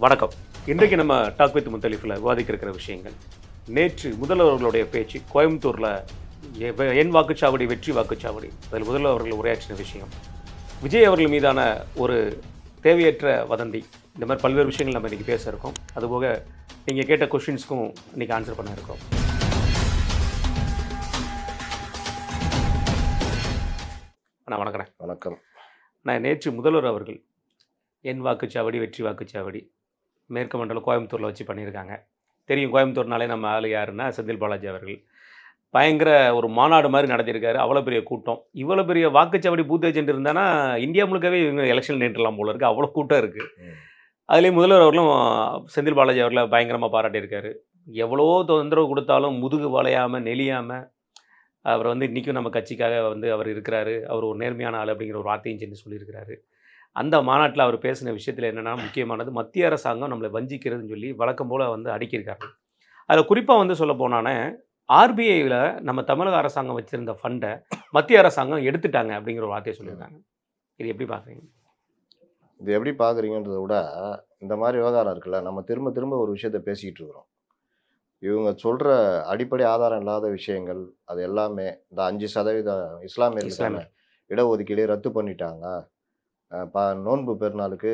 வணக்கம். இன்றைக்கு நம்ம டாக் வித் முத்தலிஃபில் விவாதிக்க இருக்கிற விஷயங்கள், நேற்று முதல்வர்களுடைய பேச்சு கோயம்புத்தூரில் என் வாக்குச்சாவடி வெற்றி வாக்குச்சாவடி, அதில் முதல்வர்கள் உரையாற்றின விஷயம், விஜய் அவர்கள் மீதான ஒரு தேவையற்ற வதந்தி, இந்த மாதிரி பல்வேறு விஷயங்கள் நம்ம இன்றைக்கி பேச இருக்கோம். அதுபோக நீங்கள் கேட்ட கொஷின்ஸ்க்கும் இன்றைக்கி ஆன்சர் பண்ண இருக்கோம். நான் வணக்கம். வணக்கம். நான் நேற்று முதல்வர் அவர்கள் என் வாக்குச்சாவடி வெற்றி வாக்குச்சாவடி மேற்கு மண்டலம் கோயம்புத்தூரில் வச்சு பண்ணியிருக்காங்க. தெரியும், கோயம்புத்தூர்னாலே நம்ம ஆள் யாருன்னா செந்தில் பாலாஜி அவர்கள். பயங்கர ஒரு மாநாடு மாதிரி நடத்தியிருக்காரு. அவ்வளோ பெரிய கூட்டம். இவ்வளோ பெரிய வாக்குச்சாவடி பூத் ஏஜென்ட் இருந்தானா இந்தியா முழுக்கவே இவங்க எலெக்ஷன் நின்றுலாம் போல இருக்குது. அவ்வளோ கூட்டம் இருக்குது. அதுலேயும் முதல்வர் அவர்களும் செந்தில் பாலாஜி அவர்களை பயங்கரமாக பாராட்டியிருக்காரு. எவ்வளோ தொந்தரவு கொடுத்தாலும் முதுகு வளையாமல் நெளியாமல் அவர் இன்றைக்கும் நம்ம கட்சிக்காக அவர் இருக்கிறாரு, அவர் ஒரு நேர்மையான ஆள் அப்படிங்கிற ஒரு வார்த்தையும் செஞ்சு சொல்லியிருக்கிறாரு. அந்த மாநாட்டில் அவர் பேசின விஷயத்தில் என்னென்னா, முக்கியமானது மத்திய அரசாங்கம் நம்மளை வஞ்சிக்கிறதுன்னு சொல்லி வழக்கம் போல் அடிக்கியிருக்காங்க. அதில் குறிப்பாக சொல்ல போனானே, ஆர்பிஐயில் நம்ம தமிழக அரசாங்கம் வச்சுருந்த ஃபண்டை மத்திய அரசாங்கம் எடுத்துட்டாங்க அப்படிங்கிற ஒரு வார்த்தையை சொல்லியிருக்காங்க. இது எப்படி பார்க்குறீங்க? இது எப்படி பார்க்குறீங்கன்றத விட, இந்த மாதிரி விவகாரம் இருக்குல்ல, நம்ம திரும்ப திரும்ப ஒரு விஷயத்தை பேசிக்கிட்டு இருக்கிறோம். இவங்க சொல்கிற அடிப்படை ஆதாரம் இல்லாத விஷயங்கள் அது எல்லாமே இந்த 5% இஸ்லாமியர்களுக்கான இடஒதுக்கீடு ரத்து பண்ணிட்டாங்க, நோன்பு பெருநாளுக்கு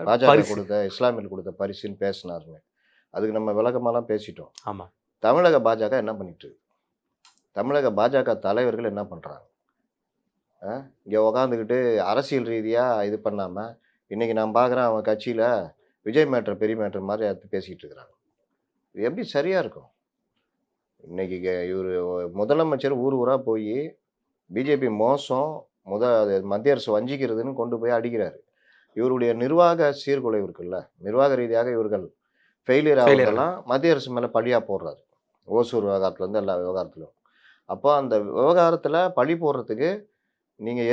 பாஜக கொடுத்த இஸ்லாமியர்கள் கொடுத்த பரிசுன்னு பேசினாருன்னு, அதுக்கு நம்ம விளக்கமாலாம் பேசிட்டோம். ஆமாம். தமிழக பாஜக என்ன பண்ணிட்டு இருக்கு? தமிழக பாஜக தலைவர்கள் என்ன பண்ணுறாங்க? இங்கே உக்காந்துக்கிட்டு அரசியல் ரீதியாக இது பண்ணாமல், இன்றைக்கி நான் பார்க்குறேன் அவங்க கட்சியில் விஜய் மேட்ரு பெரிய மேட்ரு மாதிரி எடுத்து பேசிக்கிட்டு இருக்கிறாங்க. இது எப்படி சரியாக இருக்கும்? இன்றைக்கி இவர் முதலமைச்சர் ஊர் ஊராக போய் பிஜேபி மோசம், மத்திய அரசு வஞ்சிக்கிறதுன்னு கொண்டு போய் அடிக்கிறாரு. இவருடைய நிர்வாக சீர்குலைவு இருக்குல்ல, நிர்வாக ரீதியாக இவர்கள் ஃபெயிலியர் ஆகிறதெல்லாம் மத்திய அரசு மேலே பழியாக போடுறாரு. ஓசூர் விவகாரத்துலேருந்து எல்லா விவகாரத்துலையும். அப்போ அந்த விவகாரத்தில் பழி போடுறதுக்கு நீங்கள்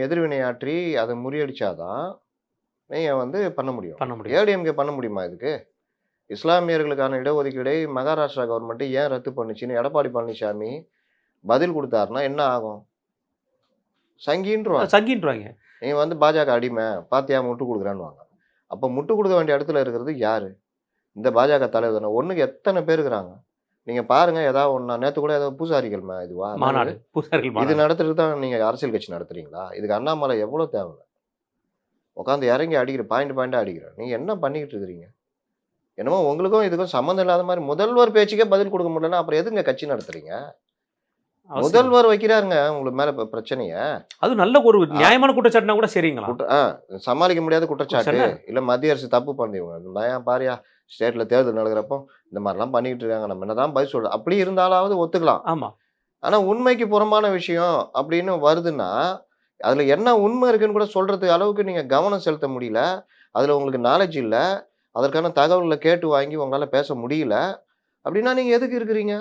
எதிர்வினையாற்றி அதை முறியடித்தாதான் நீங்கள் பண்ண முடியும். ஏடிஎம்கே பண்ண முடியுமா? இதுக்கு இஸ்லாமியர்களுக்கான இடஒதுக்கீடை மகாராஷ்டிரா கவர்மெண்ட்டு ஏன் ரத்து பண்ணுச்சுன்னு எடப்பாடி பழனிசாமி பதில் கொடுத்தாருன்னா என்ன ஆகும்? சங்கின்றாங்க. நீங்கள் பாஜக அடிமை பாத்தியா முட்டு கொடுக்குறான்னு. அப்போ முட்டு கொடுக்க வேண்டிய இடத்துல இருக்கிறது யார்? இந்த பாஜக தலைவர் தானே. ஒன்றுக்கு எத்தனை பேர் இருக்கிறாங்க நீங்கள் பாருங்கள். ஏதாவது ஒன்றா நேற்று கூட ஏதாவது பூசாரிகள் இதுவா மாநாடு இது நடத்துறதுக்கு தான் நீங்கள் அரசியல் கட்சி நடத்துறீங்களா? இதுக்கு அண்ணாமலை எவ்வளோ தேவை? உட்காந்து இறங்கி அடிக்கிற பாயிண்டாக அடிக்கிற நீங்கள் என்ன பண்ணிக்கிட்டு இருக்கிறீங்க? என்னமோ உங்களுக்கும் இதுக்கும் சம்மந்தம் இல்லாத மாதிரி முதல்வர் பேச்சுக்கே பதில் கொடுக்க முடியலன்னா அப்புறம் எதுங்க கட்சி நடத்துறீங்க? முதல்வர் வைக்கிறாருங்க உங்களுக்கு மேல பிரச்சனைய. அது நல்ல ஒரு நியாயமான குற்றச்சாட்டுனா கூட சரிங்களா? சமாளிக்க முடியாத குற்றச்சாட்டு இல்ல மத்திய அரசு தப்பு பண்ணுவீங்க. பாரியா ஸ்டேட்ல தேர்தல் நடக்கிறப்போ இந்த மாதிரிலாம் பண்ணிக்கிட்டு இருக்காங்க, நம்ம என்னதான் பதில் சொல்றது? அப்படி இருந்தாலாவது ஒத்துக்கலாம். ஆமா. ஆனா உண்மைக்கு புறம்பான விஷயம் அப்படின்னு வருதுன்னா அதுல என்ன உண்மை இருக்குன்னு கூட சொல்றதுக்கு அளவுக்கு நீங்க கவனம் செலுத்த முடியல. அதுல உங்களுக்கு நாலேஜ் இல்லை, அதற்கான தகவல்களை கேட்டு வாங்கி உங்களால் பேச முடியல அப்படின்னா நீங்கள் எதுக்கு இருக்கிறீங்க?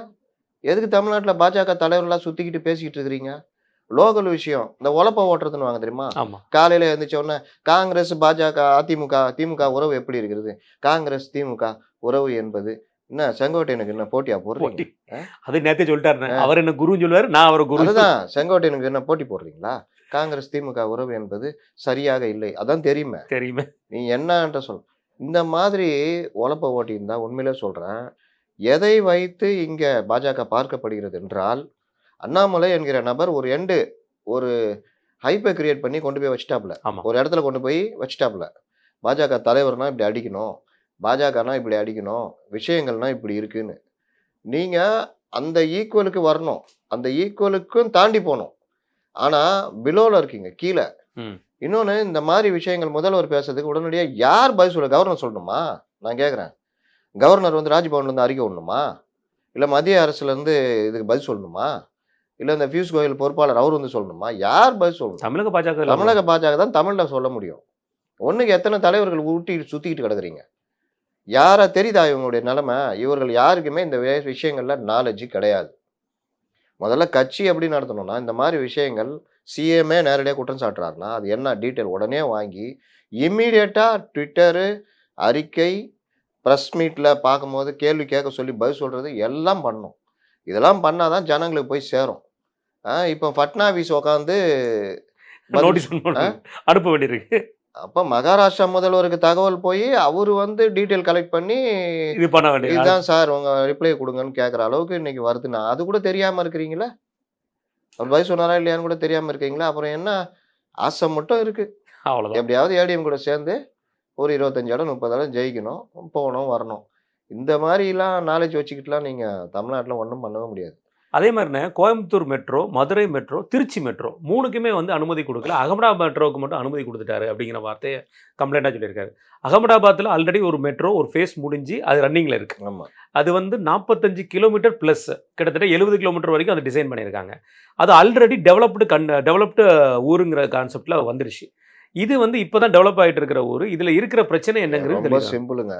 எதுக்கு தமிழ்நாட்டில் பாஜக தலைவர்களாக சுற்றிக்கிட்டு பேசிக்கிட்டு இருக்கிறீங்க? லோக்கல் விஷயம் இந்த உழப்ப ஓட்டுறதுன்னு வாங்க தெரியுமா? காலையில் எழுந்திரிச்ச உடனே காங்கிரஸ் பாஜக திமுக உறவு எப்படி இருக்கிறது? காங்கிரஸ் திமுக உறவு என்பது என்ன செங்கோட்டையனுக்கு என்ன போட்டியா போடுறீங்க? அது நேரத்தை சொல்லிட்டாரு, அவர் என்ன குருன்னு சொல்லுவார், நான் அவர் குரு. அதுதான் செங்கோட்டையனுக்கு என்ன போட்டி போடுறீங்களா? காங்கிரஸ் திமுக உறவு என்பது சரியாக இல்லை, அதான் தெரியுமே. நீ என்னன்ற சொல். இந்த மாதிரி உழப்ப ஓட்டியிருந்தா உண்மையிலே சொல்கிறேன், எதை வைத்து இங்கே பாஜக பார்க்கப்படுகிறது என்றால், அண்ணாமலை என்கிற நபர் ஒரு ஹைப்பை கிரியேட் பண்ணி கொண்டு போய் வச்சுட்டாப்புல, ஒரு இடத்துல கொண்டு போய் வச்சுட்டாப்புல. பாஜக தலைவர்னா இப்படி அடிக்கணும், பாஜகனா இப்படி அடிக்கணும், விஷயங்கள்னா இப்படி இருக்குன்னு. நீங்கள் அந்த ஈக்குவலுக்கு வரணும், அந்த ஈக்குவலுக்கும் தாண்டி போகணும். ஆனால் பிலோவில் இருக்கீங்க, கீழே. இன்னொன்று, இந்த மாதிரி விஷயங்கள் முதல்வர் பேசுறதுக்கு உடனடியாக யார் பதில் சொல்ல? கவர்னர் சொல்லணுமா? நான் கேட்குறேன். கவர்னர் ராஜ்பவன்லேருந்து அறிக்கை விடணுமா? இல்லை மத்திய அரசுலேருந்து இதுக்கு பதில் சொல்லணுமா? இல்லை இந்த பியூஷ் கோயல் பொறுப்பாளர் அவர் சொல்லணுமா? யார் பதில் சொல்லணும்? தமிழக பாஜக தான் தமிழில் சொல்ல முடியும். ஒன்றுக்கு எத்தனை தலைவர்கள் சுற்றிக்கிட்டு கிடக்குறீங்க? யாரா தெரியுதா இவங்களுடைய நிலைமை? இவர்கள் யாருக்குமே இந்த விஷயங்களில் நாலேஜ் கிடையாது. முதல்ல கட்சி எப்படி நடத்தணும்னா, இந்த மாதிரி விஷயங்கள் சிஎம்ஏ நேரடியாக குற்றம் சாட்டுறாருன்னா அது என்ன டீட்டெயில் உடனே வாங்கி இம்மீடியட்டாக ட்விட்டரு, அறிக்கை, ப்ரெஸ் மீட்டில் பார்க்கும்போது கேள்வி கேட்க சொல்லி பதில் சொல்கிறது எல்லாம் பண்ணணும். இதெல்லாம் பண்ணால் தான் ஜனங்களுக்கு போய் சேரும். இப்போ ஃபட்னாவிஸ் உட்காந்து அனுப்ப வேண்டியிருக்கு. அப்ப மகாராஷ்டிரா முதல்வருக்கு தகவல் போய் அவரு வந்து டீட்டெயில் கலெக்ட் பண்ணி இது பண்ண வேண்டிய இதுதான் சார் உங்க ரிப்ளை கொடுங்கன்னு கேட்குற அளவுக்கு இன்னைக்கு வருதுன்னா அது கூட தெரியாம இருக்கிறீங்களா? அவர் பதில் சொன்னாரா இல்லையான்னு கூட தெரியாம இருக்கீங்களா? அப்புறம் என்ன ஆசை மட்டும் இருக்கு. அவ்வளோதான். எப்படியாவது ஏடிஎம் கூட சேர்ந்து ஒரு 25 இடம் 30 இடம் ஜெயிக்கணும், போகணும், வரணும். இந்த மாதிரிலாம் நாலேஜ் வச்சுக்கிட்டுலாம் நீங்க தமிழ்நாட்டுல ஒண்ணும் பண்ணவே முடியாது. அதே மாதிரிண்ணே Coimbatore metro, Madurai metro, Trichy metro 3க்குமே வந்து அனுமதி கொடுக்கல. அகமதாபாத் மெட்ரோவுக்கு மட்டும் அனுமதி கொடுத்துட்டாரு அப்படிங்கிற வார்த்தையை கம்ப்ளைண்ட்டாக சொல்லியிருக்காரு. அகமதாபாத்தில் ஆல்ரெடி ஒரு மெட்ரோ ஒரு ஃபேஸ் முடிஞ்சு அது ரன்னிங்கில் இருக்கு. ஆமா. அது வந்து 45 கிலோமீட்டர் ப்ளஸ் கிட்டத்தட்ட 70 கிலோமீட்டர் வரைக்கும் அது டிசைன் பண்ணியிருக்காங்க. அது ஆல்ரெடி டெவலப்டு ஊருங்கிற கான்செப்டில் வந்துருச்சு. இது வந்து இப்போ தான் டெவலப் ஆகிட்டு இருக்கிற ஊர். இதில் இருக்கிற பிரச்சனை என்னங்கிறது ரொம்ப தெரியல. சிம்பிளுங்க.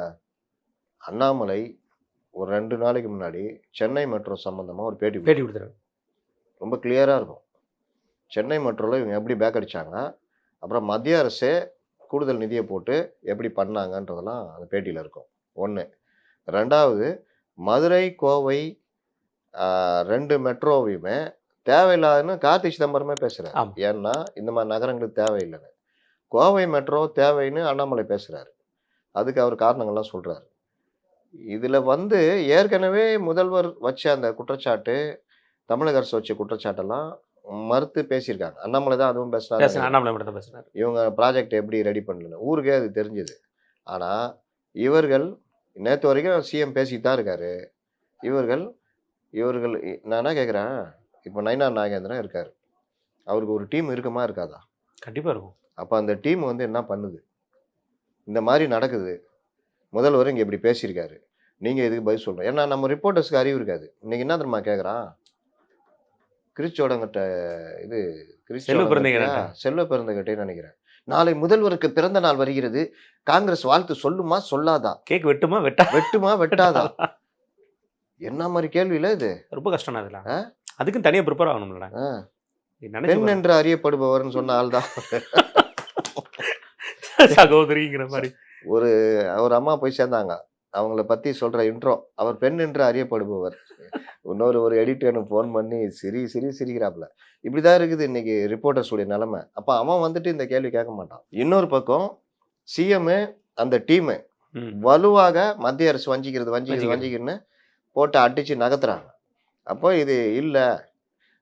அண்ணாமலை ஒரு 2 நாளைக்கு முன்னாடி சென்னை மெட்ரோ சம்பந்தமா ஒரு பேட்டி கொடுத்துருக்காரு. ரொம்ப கிளியரா இருக்கும். சென்னை மெட்ரோல இவங்க எப்படி பேக் அடிச்சாங்க, அப்புறம் மத்திய அரசே கூடுதல் நிதியை போட்டு எப்படி பண்ணாங்கன்றதெல்லாம் அந்த பேட்டியில இருக்கும். 1. 2வது மதுரை, கோவை 2 மெட்ரோவையுமே தேவையில்லாதுன்னு கார்த்தி சிதம்பரமே பேசுறாரு. ஆமா. ஏன்னா இந்த மாதிரி நகரங்களுக்கு தேவையில்லைன்னு. கோவை மெட்ரோ தேவைன்னு அண்ணாமலை பேசுறாரு. அதுக்கு அவர் காரணங்கள்லாம் சொல்றாரு. இதுல வந்து ஏற்கனவே முதல்வர் வச்ச அந்த குற்றச்சாட்டு, தமிழக அரசு வச்ச குற்றச்சாட்டெல்லாம் மறுத்து பேசியிருக்காங்க. அண்ணாமலை தான் அதுவும் பேசுறாரு. அண்ணாமலை மட்டும் தான் பேசுறாரு. இவங்க ப்ராஜெக்ட் எப்படி ரெடி பண்ணலன்னு. ஊருக்கே அது தெரிஞ்சது. ஆனா இவர்கள் நேத்து வரைக்கும் சிஎம் பேசிட்டு தான் இருக்காரு. இவர்கள் நான் என்ன கேட்குறேன், இப்போ நயினார் நாகேந்திரன் இருக்காரு. அவருக்கு ஒரு டீம் இருக்குமா இருக்காதா? கண்டிப்பா இருக்கும். அப்ப அந்த டீம் வந்து என்ன பண்ணுது? இந்த மாதிரி நடக்குது. முதல்வர் இங்க இப்படி பேசியிருக்காரு. நீங்க இதுக்கு பதில் சொல்லணும். ஏன்னா நம்ம ரிப்போர்ட்டர்ஸ்க்கு அறிவு இருக்காது. இன்னைக்கு என்ன தெரியுமா கேட்குறான்? கிறிஸ்டோடங்கிட்ட இது செல்வ பிறந்தகிட்டே நினைக்கிறேன். நாளை முதல்வருக்கு பிறந்த நாள் வருகிறது. காங்கிரஸ் வாழ்த்து சொல்லுமா சொல்லாதா? கேக் வெட்டுமா வெட்டாதா? என்ன மாதிரி கேள்வியில இது? ரொம்ப கஷ்டம் அதெல்லாம். அதுக்கும் தனியா ப்ரிப்பேர் ஆகணும்ல. பெண் என்று அறியப்படுபவர்னு சொன்ன ஆள் தான். சகோதரிங்கிற மாதிரி ஒரு அம்மா போய் சேர்ந்தாங்க. அவங்கள பத்தி சொல்ற இன்ட்ரோ, அவர் பெண் என்று அறியப்படுபவர். ஒரு எடிட்டர் எனக்கு ஃபோன் பண்ணி சிரிக்கிறாப்புல. இப்படிதான் இருக்குது இன்னைக்கு ரிப்போர்ட்டர்ஸ் உடைய நிலைமை. அப்ப அவன் வந்துட்டு இந்த கேள்வி கேட்க மாட்டான். இன்னொரு பக்கம் சிஎம் அந்த டீம் வலுவாக மத்திய அரசு வஞ்சிக்கிறதுன்னு போட்டு அடிச்சு நகர்த்துறாங்க. அப்போ இது இல்ல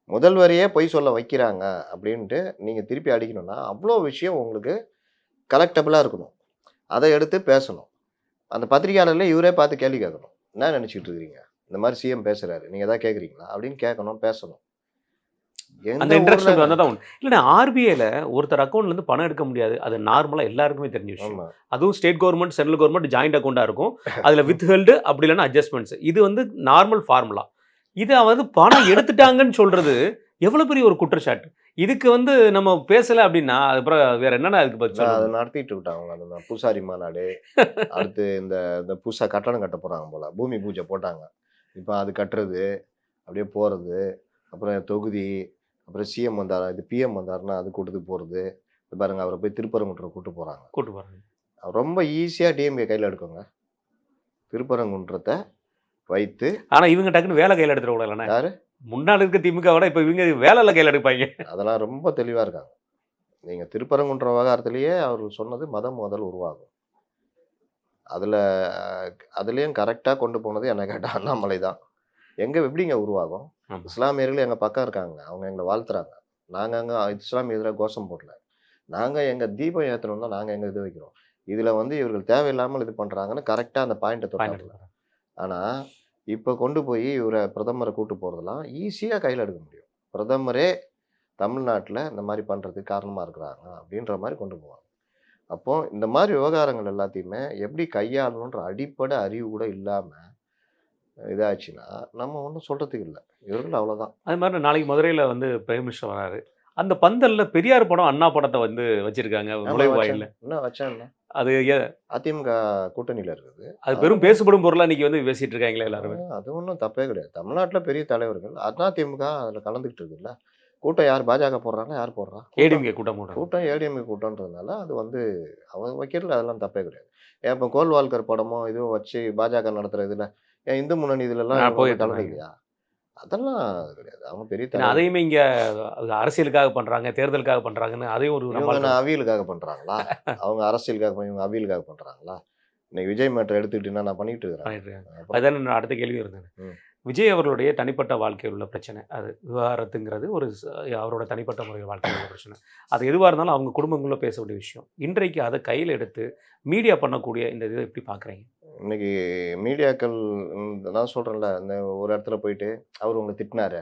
முதல்வரையே பொய் சொல்ல வைக்கிறாங்க அப்படின்ட்டு நீங்க திருப்பி அடிக்கணும்னா அவ்வளோ விஷயம் உங்களுக்கு கலெக்டபிளா இருக்கணும். அதை எடுத்து பேசணும். அந்த பத்திரிகையாளர்ல இவரே பார்த்து கேள்வி கேட்கணும். என்ன நினைச்சிட்டு இருக்கிறீங்க? இந்த மாதிரி சிஎம் பேசுறாரு, நீங்க ஏதாவது கேட்குறீங்களா அப்படின்னு கேட்கணும், பேசணும். அந்த இன்ட்ரக்ஷன் வந்தா உண்டு. இல்லைன்னா ஆர்பிஐல ஒருத்தர் அக்கௌண்ட்ல இருந்து பணம் எடுக்க முடியாது. அது நார்மலா எல்லாருக்குமே தெரிஞ்ச விஷயம். அதுவும் state government central government joint அக்கௌண்டா இருக்கும். அதுல வித் ஹெல்டு அப்படி இல்லைன்னா அட்ஜஸ்ட்மெண்ட்ஸ். இது வந்து நார்மல் ஃபார்முலா. இது வந்து பணம் எடுத்துட்டாங்கன்னு சொல்றது எவ்வளவு பெரிய ஒரு குற்றச்சாட்டு. இதுக்கு வந்து நம்ம பேசல அப்படின்னா அதுக்கப்புறம் வேற என்னன்னா அதுக்கு பதில் அதை நடத்திட்டு விட்டாங்க. அந்த பூசாரி மாநாடு அடுத்து இந்த புதுசா கட்டணம் கட்ட போறாங்க போல, பூமி பூஜை போட்டாங்க. இப்போ அது கட்டுறது அப்படியே போறது, அப்புறம் தொகுதி, அப்புறம் சிஎம் வந்தார், இது பிஎம் வந்தாருன்னா அது கூட்டத்துக்கு போறது. பாருங்க அவரை போய் திருப்பரங்குன்றம் கூட்டு போறாங்க. ரொம்ப ஈஸியா டிஎம்கே கையில எடுக்குங்க திருப்பரங்குன்றத்தை வைத்து. ஆனா இவங்க டக்குன்னு வேலை கையில எடுத்துட கூடாது. யாரு முன்னாள் இருக்க திமுக விட இப்ப இவங்க வேலை கையில எடுப்பாங்க. அதெல்லாம் ரொம்ப தெளிவா இருக்காங்க. நீங்க திருப்பரங்குன்ற விவகாரத்திலேயே அவர்கள் சொன்னது மதம் முதல் உருவாகும். அதுலயும் கரெக்டா கொண்டு போனது என்ன கேட்டா அண்ணாமலை தான். எப்படிங்க உருவாகும்? இஸ்லாமியர்கள் எங்க பக்கம் இருக்காங்க, அவங்க எங்களை வாழ்த்துறாங்க. நாங்க அங்க இஸ்லாமிய எதிராக கோஷம் போடல. நாங்க எங்க தீபம் ஏற்றணும் தான் நாங்க எங்க இது வைக்கிறோம். இதுல வந்து இவர்கள் தேவையில்லாமல் இது பண்றாங்கன்னு கரெக்டா அந்த பாயிண்ட்டை தொட்டாங்க. ஆனா இப்போ கொண்டு போய் இவரை பிரதமரை கூட்டு போகிறதெல்லாம் ஈஸியாக கையில் எடுக்க முடியும். பிரதமரே தமிழ்நாட்டில் இந்த மாதிரி பண்ணுறதுக்கு காரணமாக இருக்கிறாங்க அப்படின்ற மாதிரி கொண்டு போவாங்க. அப்போ இந்த மாதிரி விவகாரங்கள் எல்லாத்தையுமே எப்படி கையாளணுன்ற அடிப்படை அறிவு கூட இல்லாமல் இதாச்சுன்னா நம்ம ஒன்றும் சொல்கிறதுக்கு இல்லை. இவர்கள் அவ்வளோதான். அது மாதிரி நாளைக்கு மதுரையில் வந்து பிரைம் மினிஸ்டர் வராரு. அந்த பந்தல்ல பெரியார் படம், அண்ணா படத்தை வந்து வச்சிருக்காங்க நுழைவாயில்ல. என்ன வச்சேன்? அது அதிமுக கூட்டணியில் இருக்குது. அது பெரும் பேசப்படும் பொருளாக இன்னைக்கு வந்து பேசிட்டு இருக்காங்களே எல்லாருமே. அது ஒன்றும் தப்பே கிடையாது. தமிழ்நாட்டில் பெரிய தலைவர்கள் அதிமுக அதில் கலந்துக்கிட்டு இருக்குல்ல. கூட்டம் யார் பாஜக போடுறாங்க, யார் போடுறா? ஏடிஎம்கே கூட்டம் ஏடிஎம்கே கூட்டம்ன்றதுனால அது வந்து அவங்க வைக்கிறதுல அதெல்லாம் தப்பே கிடையாது. ஏன் இப்போ கோல்வால்கர் படமோ இதுவும் வச்சு பாஜக நடத்துற இதில் ஏன் இந்து முன்னணி இதுலலாம் கலந்துக்கலையா? அதெல்லாம் கிடையாது. அவங்க பெரிய ஏன்னா தலைவர். அதையுமே இங்கே அரசியலுக்காக பண்ணுறாங்க, தேர்தலுக்காக பண்ணுறாங்கன்னு அதையும் ஒரு இவங்க நம்மால் என்ன அவியலுக்காக பண்றாங்களா? அவங்க அரசியலுக்காக இவங்க அவியலுக்காக பண்றாங்களா? இன்னைக்கு விஜய் மேட்டர் எடுத்துக்கிட்டீங்கன்னா நான் பண்ணிட்டு இருக்கிறேன். பண்ணிட்டு இருக்காங்க. அப்புறம் அதுதான் நான் அடுத்த கேள்வி இருந்தது. ம். விஜய் அவர்களுடைய தனிப்பட்ட வாழ்க்கையில் உள்ள பிரச்சனை அது விவாகரத்துங்கிறது ஒரு அவரோட தனிப்பட்ட முறையில் வாழ்க்கையில் உள்ள பிரச்சனை. அது எதுவாக இருந்தாலும் அவங்க குடும்பங்களும் பேச வேண்டிய விஷயம். இன்றைக்கு அதை கையில் எடுத்து மீடியா பண்ணக்கூடிய இந்த இதை எப்படி பார்க்குறீங்க? இன்னைக்கு மீடியாக்கள் நான் சொல்றேன்ல, இந்த ஒரு இடத்துல போயிட்டு அவர் உங்களை திட்டினாரு,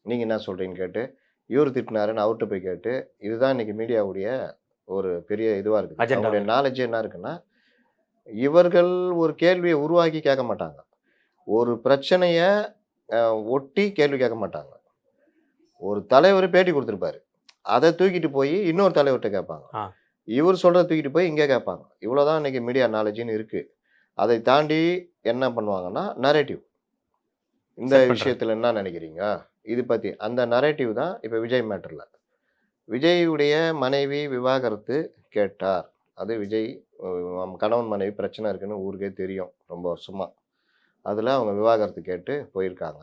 நீங்க என்ன சொல்றீங்கன்னு கேட்டு, இவர் திட்டினாருன்னு அவர்கிட்ட போய் கேட்டு, இதுதான் இன்னைக்கு மீடியாவுடைய ஒரு பெரிய இதுவா இருக்குது. அஜெண்டா அவங்களுடைய நாலேஜ் என்ன இருக்குன்னா, இவர்கள் ஒரு கேள்வியை உருவாக்கி கேட்க மாட்டாங்க. ஒரு பிரச்சனைய ஒட்டி கேள்வி கேட்க மாட்டாங்க. ஒரு தலைவர் பேட்டி கொடுத்துருப்பாரு. அதை தூக்கிட்டு போய் இன்னொரு தலைவர்கிட்ட கேட்பாங்க. ஆ. இவர் சொல்றத தூக்கிட்டு போய் இங்கே கேட்பாங்க. இவ்வளோதான் இன்னைக்கு மீடியா நாலேஜ்னு இருக்கு. அதை தாண்டி என்ன பண்ணுவாங்கன்னா, நரேட்டிவ். இந்த செட் பண்றாங்க. விஷயத்துல என்ன நினைக்கிறீங்க? இது பத்தி அந்த நரேட்டிவ் தான் இப்ப விஜய் மேட்டர்ல. விஜய்யுடைய மனைவி விவாகரத்து கேட்டார். அது விஜய் கணவன் மனைவி பிரச்சனை இருக்குன்னு ஊருக்கே தெரியும் ரொம்ப வருஷமா. அதுல அவங்க விவாகரத்து கேட்டு போயிருக்காங்க.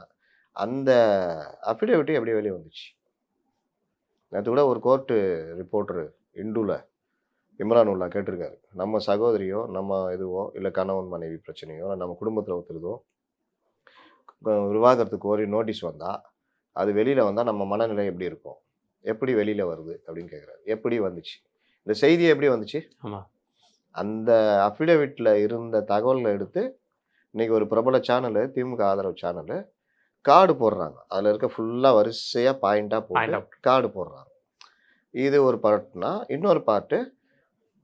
அந்த அஃபிடேவிட் எப்படி வெளியே வந்துச்சு? நேற்று கூட ஒரு கோர்ட்டு ரிப்போர்ட்டர் இந்துல இம்ரான் உல்லா கேட்டிருக்காரு. நம்ம சகோதரியோ, நம்ம இதுவோ, இல்லை கணவன் மனைவி பிரச்சனையோ, நம்ம குடும்பத்தில் ஒருத்தருதோ விவாகரத்து கோரி நோட்டீஸ் வந்தா, அது வெளியில வந்தா நம்ம மனநிலை எப்படி இருக்கும்? எப்படி வெளியில வருது அப்படின்னு கேட்குறாரு. எப்படி வந்துச்சு? இந்த செய்தி எப்படி வந்துச்சு? ஆமா. அந்த அஃபிடேவிட்ல இருந்த தகவல்களை எடுத்து இன்னைக்கு ஒரு பிரபல சேனலு, திமுக ஆதரவு சேனலு கார்டு போடுறாங்க. அதில் இருக்க ஃபுல்லாக வரிசையாக பாயிண்டாக போட்டு கார்டு போடுறாங்க. இது ஒரு பார்ட்னா, இன்னொரு பார்ட்டு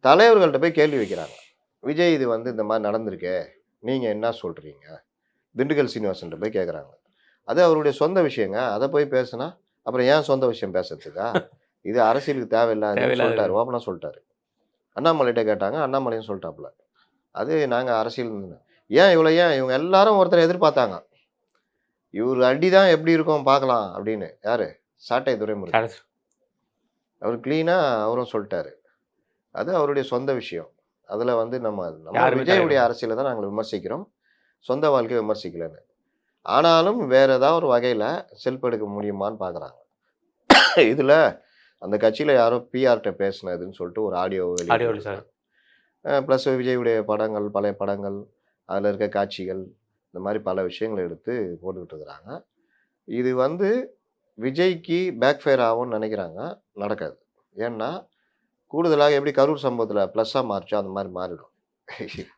தலைவர்கள்ட்ட போய் கேள்வி வைக்கிறாங்க. விஜய் இது வந்து இந்த மாதிரி நடந்திருக்கே, நீங்கள் என்ன சொல்கிறீங்க? திண்டுக்கல் சீனிவாசன்ட்ட போய் கேட்குறாங்க. அது அவருடைய சொந்த விஷயங்க. அதை போய் பேசுனா அப்புறம் ஏன் சொந்த விஷயம் பேசுறதுக்கா? இது அரசியலுக்கு தேவையில்லாதுன்னு சொல்லிட்டாரு. ஓப்பனாக சொல்லிட்டாரு. அண்ணாமலைகிட்ட கேட்டாங்க. அண்ணாமலையும் சொல்லிட்டாப்புல. அது நாங்கள் அரசியல் ஏன் இவங்க எல்லாரும் ஒருத்தரை எதிர்பார்த்தாங்க. இவர் அடி தான் எப்படி இருக்கும் பார்க்கலாம் அப்படின்னு. யாரு? சாட்டை துரைமுருகன். அவர் கிளீனாக அவரும் சொல்லிட்டாரு. அது அவருடைய சொந்த விஷயம். அதில் வந்து நம்ம விஜயுடைய அரசியலை தான் நாங்கள் விமர்சிக்கிறோம். சொந்த வாழ்க்கையை விமர்சிக்கலன்னு. ஆனாலும் வேற ஏதாவது ஒரு வகையில் செல்ஃப் எடுக்க முடியுமான்னு பார்க்குறாங்க. இதில் அந்த கட்சியில் யாரோ பிஆர்கிட்ட பேசினதுன்னு சொல்லிட்டு ஒரு ஆடியோ வெளியிட்டாங்க. ப்ளஸ் விஜயுடைய படங்கள், பழைய படங்கள், அதில் இருக்க காட்சிகள், இந்த மாதிரி பல விஷயங்களை எடுத்து போட்டுக்கிட்டு இருக்கிறாங்க. இது வந்து விஜய்க்கு பேக் ஃபயர் ஆகும்னு நினைக்கிறாங்க. நடக்காது. ஏன்னா கூடுதலாக எப்படி கரூர் சம்பவத்தில் ப்ளஸ்ஸாக மாறிச்சோ அந்த மாதிரி மாறிடும்.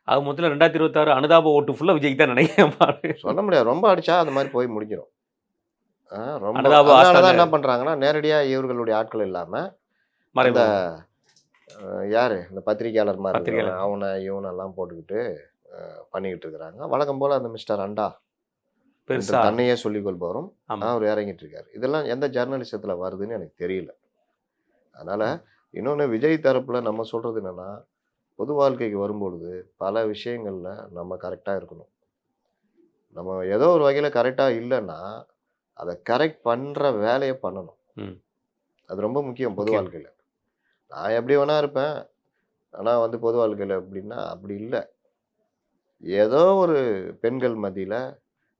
அது முதல்ல 2026 அனுதாப ஓட்டு ஃபுல்லாக விஜய்க்கு தான் நினைக்கிறேன். சொல்ல முடியாது. ரொம்ப அடிச்சா அது மாதிரி போய் முடிஞ்சிடும். ரொம்ப அதனாலதான் என்ன பண்றாங்கன்னா, நேரடியாக இவர்களுடைய ஆட்கள் இல்லாமல் இந்த யாரு இந்த பத்திரிகையாளர் மாதிரி அவனை இவனெல்லாம் போட்டுக்கிட்டு பண்ணிக்கிட்டு இருக்கிறாங்க. வழக்கம் போல அந்த மிஸ்டர் அண்டா தன்னையே சொல்லிக் கொள்பவரும் அவர் இறங்கிட்டு இருக்காரு. இதெல்லாம் எந்த ஜர்னலிசத்துல வருதுன்னு எனக்கு தெரியல. அதனால இன்னொன்று விஜய் தரப்புல நம்ம சொல்றது என்னன்னா, பொது வாழ்க்கைக்கு வரும்பொழுது பல விஷயங்கள்ல நம்ம கரெக்டாக இருக்கணும். நம்ம ஏதோ ஒரு வகையில் கரெக்டாக இல்லைன்னா அதை கரெக்ட் பண்ணுற வேலையை பண்ணணும். அது ரொம்ப முக்கியம் பொது வாழ்க்கையில். நான் எப்படி வேணா இருப்பேன், ஆனால் வந்து பொது வாழ்க்கையில் எப்படின்னா அப்படி இல்லை. ஏதோ ஒரு பெண்கள் மத்தியில்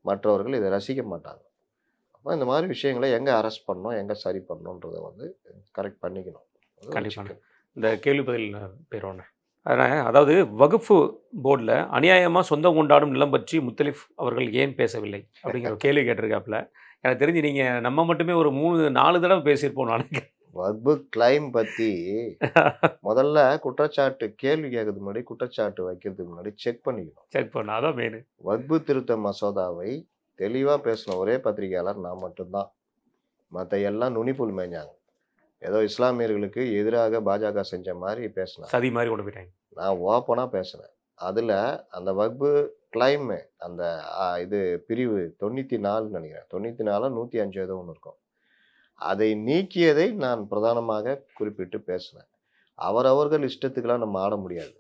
மற்றவர்கள் இதை ரசிக்க மாட்டாங்க. அப்போ இந்த மாதிரி விஷயங்களை எங்கே அரெஸ்ட் பண்ணணும், எங்கே சரி பண்ணணுன்றதை வந்து கரெக்ட் பண்ணிக்கணும். கண்டிப்பாக இந்த கேள்வி பதில் பேரோன்னு அதாவது வகுப்பு போர்டில் அநியாயமாக சொந்தம் கொண்டாடும் நிலம் பற்றி முத்தலிஃப் அவர்கள் ஏன் பேசவில்லை அப்படிங்கிற கேள்வி கேட்டிருக்காப்புல. எனக்கு தெரிஞ்சு நீங்கள் நம்ம மட்டுமே ஒரு 3-4 தடவை பேசியிருப்போம் நினைக்கிறேன். வக்பு கிளைம் பற்றி முதல்ல குற்றச்சாட்டு கேள்வி கேட்கறதுக்கு முன்னாடி குற்றச்சாட்டு வைக்கிறதுக்கு முன்னாடி செக் பண்ணிக்கணும். அதான் மெயின். வக்பு திருத்த மசோதாவை தெளிவாக பேசின ஒரே பத்திரிகையாளர் நான் மட்டும்தான். மற்ற எல்லாம் நுனிப்புல் மேய்ஞ்சாங்க. ஏதோ இஸ்லாமியர்களுக்கு எதிராக பாஜக செஞ்ச மாதிரி பேசினேன். சதி மாதிரி கொண்டு போயிட்டாங்க. நான் ஓப்பனாக பேசுனேன். அதில் அந்த வக்பு கிளைமு அந்த இது பிரிவு 94 நினைக்கிறேன், 94 105 ஏதோ ஒன்று இருக்கும். அதை நீக்கியதை நான் பிரதானமாக குறிப்பிட்டு பேசினேன். அவரவர்கள் இஷ்டத்துக்கெல்லாம் நம்ம ஆட முடியாது.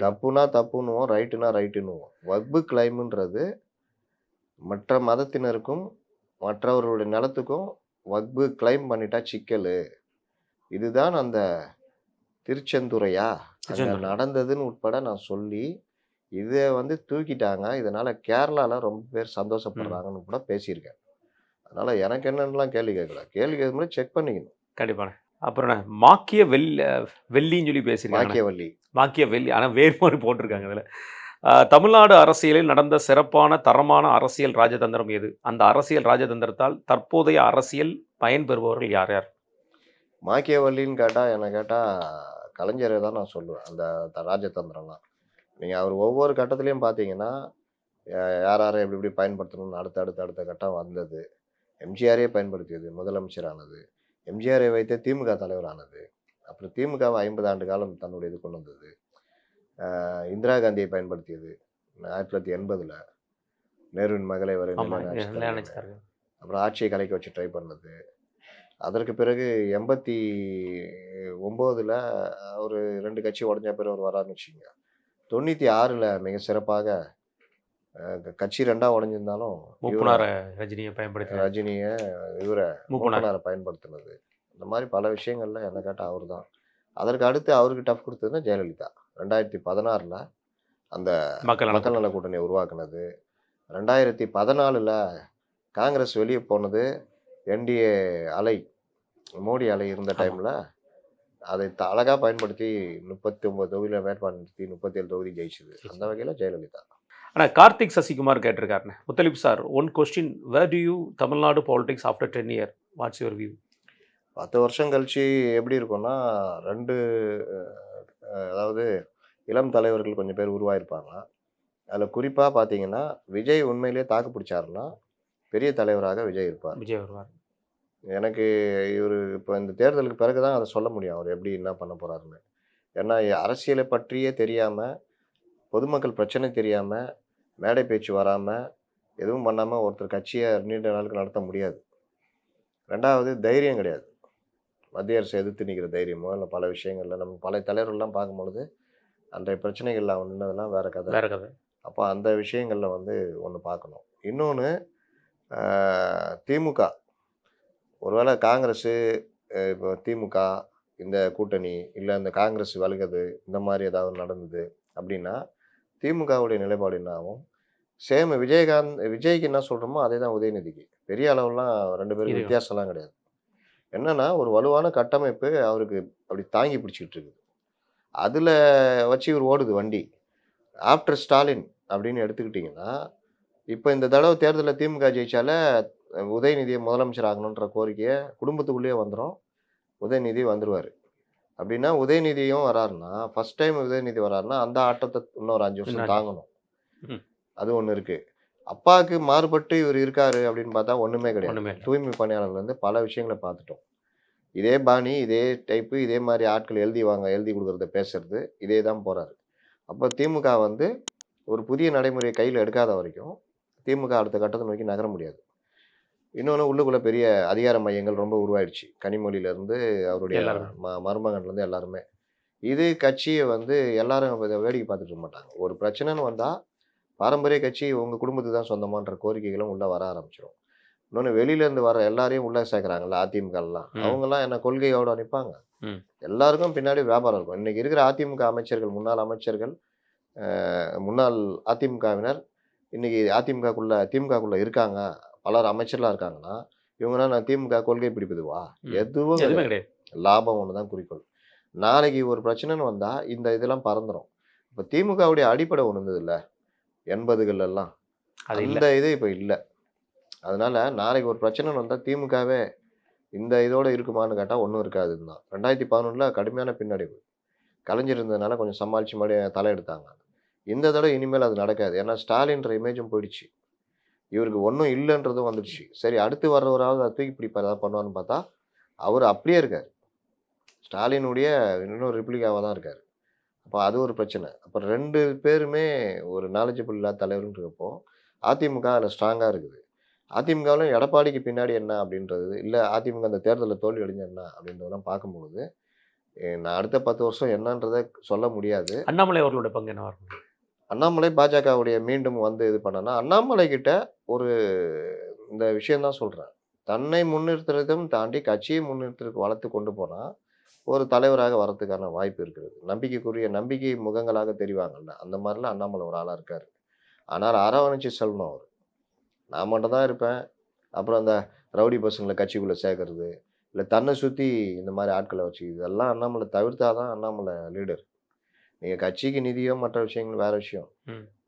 தப்புனா தப்புன்னுவோம், ரைட்டுனா ரைட்டுன்னுவோம். வக்பு கிளைமுன்றது மற்ற மதத்தினருக்கும் மற்றவர்களுடைய நிலத்துக்கும் வக்பு கிளைம் பண்ணிட்டா சிக்கல். இதுதான் அந்த திருச்செந்துறையா நடந்ததுன்னு உட்பட நான் சொல்லி இதை வந்து தூக்கிட்டாங்க. இதனால கேரளாவில் ரொம்ப பேர் சந்தோஷப்படுறாங்கன்னு கூட பேசியிருக்கேன். அதனால எனக்கு என்னன்னுலாம் கேள்வி கேட்கல. கேள்வி கேட்கும் முன்னாடி செக் பண்ணிக்கணும். கண்டிப்பாண்ணே. அப்புறம் என்ன மாக்கிய வெள்ளின்னு சொல்லி பேசியிருக்காங்க. மாக்கியவல்லி. மாக்கிய வெள்ளி ஆனால் வேறு மாதிரி போட்டிருக்காங்க அதில். தமிழ்நாடு அரசியலில் நடந்த சிறப்பான தரமான அரசியல் ராஜதந்திரம் எது? அந்த அரசியல் ராஜதந்திரத்தால் தற்போதைய அரசியல் பயன்பெறுபவர்கள் யார் யார்? மாக்கியவல்லின்னு கேட்டா என்ன கேட்டா கலைஞரை தான் நான் சொல்லுவேன். அந்த ராஜதந்திரம்லாம். நீங்க அவர் ஒவ்வொரு கட்டத்திலயும் பார்த்தீங்கன்னா, யார் யாரை எப்படி எப்படி பயன்படுத்தணும்னு அடுத்த கட்டம் வந்தது. எம்ஜிஆரே பயன்படுத்தியது. முதலமைச்சர் ஆனது. எம்ஜிஆரை வைத்தே திமுக தலைவர் ஆனது. அப்புறம் திமுகவை 50 ஆண்டு காலம் தன்னுடைய இது கொண்டு வந்தது. இந்திரா காந்தியை பயன்படுத்தியது. 1980ல நேருவின் மகளை வரை ஆமா, நிலைநாட்டுகிறது. நினைச்சாரு. அப்புறம் ஆட்சியை கலைக்க வச்சு ட்ரை பண்ணது. அதற்கு பிறகு 89ல ஒரு 2 கட்சி உடைஞ்ச பிறகு அவர் வராருன்னு வச்சுக்கோங்க. 96ல மிக சிறப்பாக கட்சி 2ஆ உடைஞ்சிருந்தாலும் மூப்பனார ரஜினியை பயன்படுத்தி ரஜினிய இவரை மூப்பனார் மூப்பனாரை பயன்படுத்தினது. இந்த மாதிரி பல விஷயங்கள்ல என்ன கேட்டா அவர் தான். அதற்கு அடுத்து அவருக்கு டஃப் கொடுத்ததுன்னா ஜெயலலிதா. 2016ல அந்த மக்கள் மக்கள் நல கூட்டணியை உருவாக்குனது. 2014ல காங்கிரஸ் வெளியே போனது. என்டிஏ அலை, மோடி அலை இருந்த டைம்ல அதை அழகா பயன்படுத்தி 39 தொகுதியில வேட்பாளர் நிறுத்தி 37 தொகுதி ஜெயிச்சது. அந்த வகையில ஜெயலலிதா. ஆனால் கார்த்திக் சசிகுமார் கேட்டிருக்காருண்ணே. Muthalib sir, one question, where do you Tamil Nadu politics after 10 year? What's your view? 10 வருஷம் கழிச்சு எப்படி இருக்கும்னா 2 அதாவது இளம் தலைவர்கள் கொஞ்சம் பேர் உருவாயிருப்பாங்க. அதில் குறிப்பாக பார்த்தீங்கன்னா விஜய் உண்மையிலேயே தாக்கு பிடிச்சாருன்னா பெரிய தலைவராக விஜய் இருப்பார். விஜய் வருவார். எனக்கு இவர் இப்போ இந்த தேர்தலுக்கு பிறகு தான் அதை சொல்ல முடியும் அவர் எப்படி என்ன பண்ண போகிறாருன்னு. ஏன்னா அரசியலை பற்றியே தெரியாமல், பொதுமக்கள் பிரச்சனை தெரியாமல், மேடை பேச்சு வராமல், எதுவும் பண்ணாமல் ஒருத்தர் கட்சியை நீண்ட நாளுக்கு நடத்த முடியாது. 2வது தைரியம் கிடையாது. மத்திய அரசு எதிர்த்து நிற்கிற தைரியமோ இல்லை பல விஷயங்கள்ல நம்ம பல தலைவர்கள்லாம் பார்க்கும்பொழுது அன்றைய பிரச்சனைகள்ல அவன் நின்னதெல்லாம் வேற கதை. வேற கதை. அப்போ அந்த விஷயங்கள்ல வந்து ஒன்று பார்க்கணும். இன்னொன்று திமுக ஒருவேளை காங்கிரஸு இப்போ திமுக இந்த கூட்டணி இல்லை இந்த காங்கிரஸ் வலுகுது இந்த மாதிரி ஏதாவது நடந்தது அப்படின்னா திமுகவுடைய நிலைப்பாடு என்ன ஆகும்? சேம் விஜய்க்கு என்ன சொல்கிறோமோ அதே தான் உதயநிதிக்கு. பெரிய அளவுலாம் 2 பேருக்கு வித்தியாசம்லாம் கிடையாது. என்னன்னா ஒரு வலுவான கட்டமைப்பு அவருக்கு அப்படி தாங்கி பிடிச்சிக்கிட்டு இருக்குது. அதில் வச்சு இவர் ஓடுது வண்டி. ஆஃப்டர் ஸ்டாலின் அப்படின்னு எடுத்துக்கிட்டிங்கன்னா இப்போ இந்த தடவை தேர்தலில் திமுக ஜெயிச்சால உதயநிதியை முதலமைச்சர் ஆகணுன்ற கோரிக்கையை குடும்பத்துக்குள்ளேயே வந்துடும். உதயநிதி வந்துடுவார். அப்படின்னா உதயநிதியும் வராருன்னா ஃபர்ஸ்ட் டைம் உதயநிதி வராருன்னா அந்த ஆட்டத்தை இன்னொரு 5 வருஷம் தாங்கணும். அது ஒன்று இருக்குது. அப்பாவுக்கு மாறுபட்டு இவர் இருக்காரு அப்படின்னு பார்த்தா ஒன்றுமே கிடையாது. தூய்மை பணியாளர்லேருந்து பல விஷயங்களை பார்த்துட்டோம். இதே பாணி, இதே டைப்பு, இதே மாதிரி ஆட்கள் எழுதி கொடுக்குறத பேசுறது இதே தான் போகிறாரு. அப்போ திமுக வந்து ஒரு புதிய நடைமுறையை கையில் எடுக்காத வரைக்கும் திமுக அடுத்த கட்டத்தை நோக்கி நகர முடியாது. இன்னொன்று உள்ளுக்குள்ளே பெரிய அதிகார மையங்கள் ரொம்ப உருவாயிடுச்சு. கனிமொழியிலேருந்து அவருடைய மருமகன்லேருந்து எல்லாருமே. இது கட்சியை வந்து எல்லாரும் வேடிக்கை பார்த்துட்டு இருக்க மாட்டாங்க. ஒரு பிரச்சனைன்னு வந்தால் பாரம்பரிய கட்சி உங்கள் குடும்பத்துக்கு தான் சொந்தமான்ற கோரிக்கைகளும் உள்ளே வர ஆரம்பிச்சிடும். இன்னொன்று வெளியிலேருந்து வர எல்லாரையும் உள்ளே சேர்க்குறாங்கல்ல அதிமுகலாம். அவங்கெல்லாம் என்ன கொள்கையோடு நிற்பாங்க. எல்லாருக்கும் பின்னாடி வியாபாரம் இருக்கும். இன்றைக்கி இருக்கிற அதிமுக அமைச்சர்கள், முன்னாள் அமைச்சர்கள், முன்னாள் அதிமுகவினர் இன்றைக்கி திமுகக்குள்ளே இருக்காங்க. பலர் அமைச்சர்லாம் இருக்காங்கன்னா இவங்கன்னா நான் திமுக கொள்கை பிடிப்பதுவா? எதுவும் கிடையாது. லாபம் ஒன்று தான் குறிக்கோள். நாளைக்கு ஒரு பிரச்சனைன்னு வந்தால் இந்த இதெல்லாம் பறந்துடும். இப்போ திமுகவுடைய அடிப்படை ஒன்று இருந்தது இல்லை 80கள்லாம், அந்த இது இப்போ இல்லை. அதனால நாளைக்கு ஒரு பிரச்சனைன்னு வந்தால் திமுகவே இந்த இதோட இருக்குமான்னு கேட்டால் ஒன்றும் இருக்காதுன்னு தான். 2011ல் கடுமையான பின்னடைவு. கலைஞர் இருந்ததுனால கொஞ்சம் சமாளித்து மறுபடியும் தலையெடுத்தாங்க. இந்த தடவை இனிமேல் அது நடக்காது. ஏன்னா ஸ்டாலின்ற இமேஜும் போயிடுச்சு. இவருக்கு ஒன்றும் இல்லைன்றதும் வந்துடுச்சு. சரி அடுத்து வர்றவராவது அதை தூக்கி பிடிப்பார் ஏதாவது பண்ணுவான்னு பார்த்தா அவர் அப்படியே இருக்கார். ஸ்டாலினுடைய இன்னும் ரிப்ளிகாவாக தான் இருக்கார். அப்போ அது ஒரு பிரச்சனை. அப்போ 2 பேருமே ஒரு நாலேஜபிள் இல்லாத தலைவருன்றப்போ அதிமுக அதில் ஸ்ட்ராங்காக இருக்குது. அதிமுகவிலும் எடப்பாடிக்கு பின்னாடி என்ன அப்படின்றது இல்லை, அதிமுக அந்த தேர்தலில் தோல்வி அடைஞ்ச என்ன அப்படின்றதெல்லாம் பார்க்கும்போது நான் அடுத்த 10 வருஷம் என்னன்றதை சொல்ல முடியாது. அண்ணாமலை அவர்களோட பங்கு என்ன வரும்? அண்ணாமலை பாஜகவுடைய மீண்டும் வந்து இது பண்ணனா அண்ணாமலை கிட்ட ஒரு இந்த விஷயந்தான் சொல்கிறேன். தன்னை முன்னிறுத்துறதும் தாண்டி கட்சியை முன்னிறுத்துறதுக்கு வளர்த்து கொண்டு போனால் ஒரு தலைவராக வரதுக்கான வாய்ப்பு இருக்கிறது. நம்பிக்கை முகங்களாக தெரிவாங்கல்ல, அந்த மாதிரிலாம் அண்ணாமலை ஒரு ஆளாக இருக்கார். ஆனால் அரவணைச்சு சொல்லணும் அவர். நான் மட்டும் தான் இருப்பேன். அப்புறம் அந்த ரவுடி பசங்களை கட்சிக்குள்ளே சேர்க்கறது, இல்லை தன்னை சுற்றி இந்த மாதிரி ஆட்களை வச்சு இதெல்லாம் அண்ணாமலை தவிர்த்தாதான் அண்ணாமலை லீடர். நீங்கள் கட்சிக்கு நிதியோ மற்ற விஷயங்கள் வேற விஷயம்.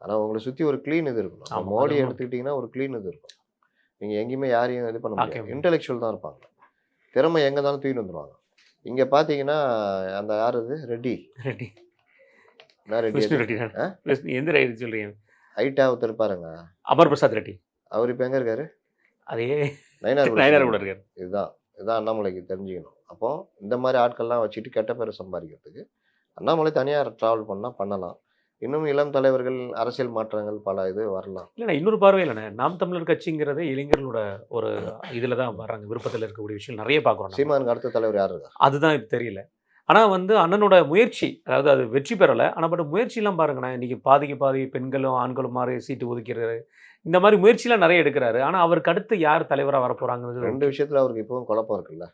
ஆனால் உங்களை சுற்றி ஒரு க்ளீன் இது இருக்கணும். ஆமா, மோடி அது எடுத்துக்கிட்டிங்கன்னா ஒரு க்ளீன் இது இருக்கும். நீங்கள் எங்கேயுமே யாரையும் இது பண்ண பார்க்கவே முடியாது. முடியாது. இன்டெலெக்சுவல் தான் இருப்பாங்க. திறமை எங்கே இருந்தாலும் தூக்கிட்டு வந்துடுவாங்க. இங்கே பார்த்தீங்கன்னா அந்த யார் இது ரெட்டி ரெட்டி என்ன ரெட்டி விஷ்ணு அது? ரெட்டி தான். ஆ? எந்த ரெட்டி சொல்றீங்க? ஹைட்டாக ஒருத்தர் இருப்பாருங்க. அமர் பிரசாத் ரெட்டி. அவர் இப்போ எங்கே இருக்காரு? அதே நயினார் கூட நயனார் கூட இருக்காரு. இருக்காரு. இதுதான் அண்ணாமலைக்கு தெரிஞ்சுக்கணும். அப்போ இந்த மாதிரி ஆட்கள்லாம் வச்சுட்டு கெட்ட பேரை சம்பாதிக்கிறதுக்கு அண்ணாமலை தனியாக ட்ராவல் பண்ணால் பண்ணலாம். இன்னும் இளம் தலைவர்கள் அரசியல் மாற்றங்கள் பல இது வரலாம். இல்லைண்ணா இன்னொரு பார்வை இல்லைண்ணே, நாம் தமிழர் கட்சிங்கிறது இளைஞர்களோட ஒரு இதில் தான் வர்றாங்க, விருப்பத்தில் இருக்கக்கூடிய விஷயம் நிறைய பார்க்குறோம். சீமானுக்கு அடுத்த தலைவர் யார் இருக்கா? அதுதான் இப்போ தெரியல. ஆனால் வந்து அண்ணனோட முயற்சி, அதாவது அது வெற்றி பெறலை, ஆனால் பட் முயற்சிலாம் பாருங்கண்ணா, இன்றைக்கி பாதிக்கு பாதி பெண்களும் ஆண்களும் மாதிரி சீட்டு ஒதுக்கிறது, இந்த மாதிரி முயற்சிலாம் நிறைய எடுக்கிறாரு. ஆனால் அவருக்கு அடுத்து யார் தலைவராக வரப்போகிறாங்கிறது ரெண்டு விஷயத்தில் அவருக்கு இப்போவும் குழப்பம் இருக்குல்ல.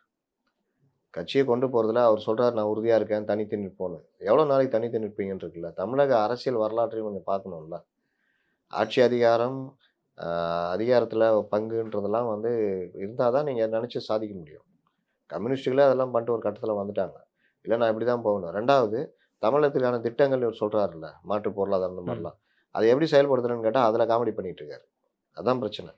கட்சியை கொண்டு போகிறதுல அவர் சொல்கிறார் நான் உறுதியாக இருக்கேன், தனித்து நிற்போன்னு. எவ்வளோ நாளைக்கு தனித்து நிற்பீங்கன்னு இருக்குல்ல. தமிழக அரசியல் வரலாற்றையும் கொஞ்சம் பார்க்கணும்ல. ஆட்சி அதிகாரம், அதிகாரத்தில் பங்குன்றதெல்லாம் வந்து இருந்தால் தான் நீங்கள் நினச்சி சாதிக்க முடியும். கம்யூனிஸ்டுகளே அதெல்லாம் பண்ணிட்டு ஒரு கட்டத்தில் வந்துட்டாங்க. இல்லை நான் இப்படி தான் போகணும். ரெண்டாவது, தமிழகத்துக்கான திட்டங்கள் இவர் சொல்கிறாருல்ல, மாற்று பொருளாதாரம் இந்த மாதிரிலாம், அதை எப்படி செயல்படுத்துறேன்னு கேட்டால் அதில் காமெடி பண்ணிகிட்டு இருக்காரு. அதான் பிரச்சனை.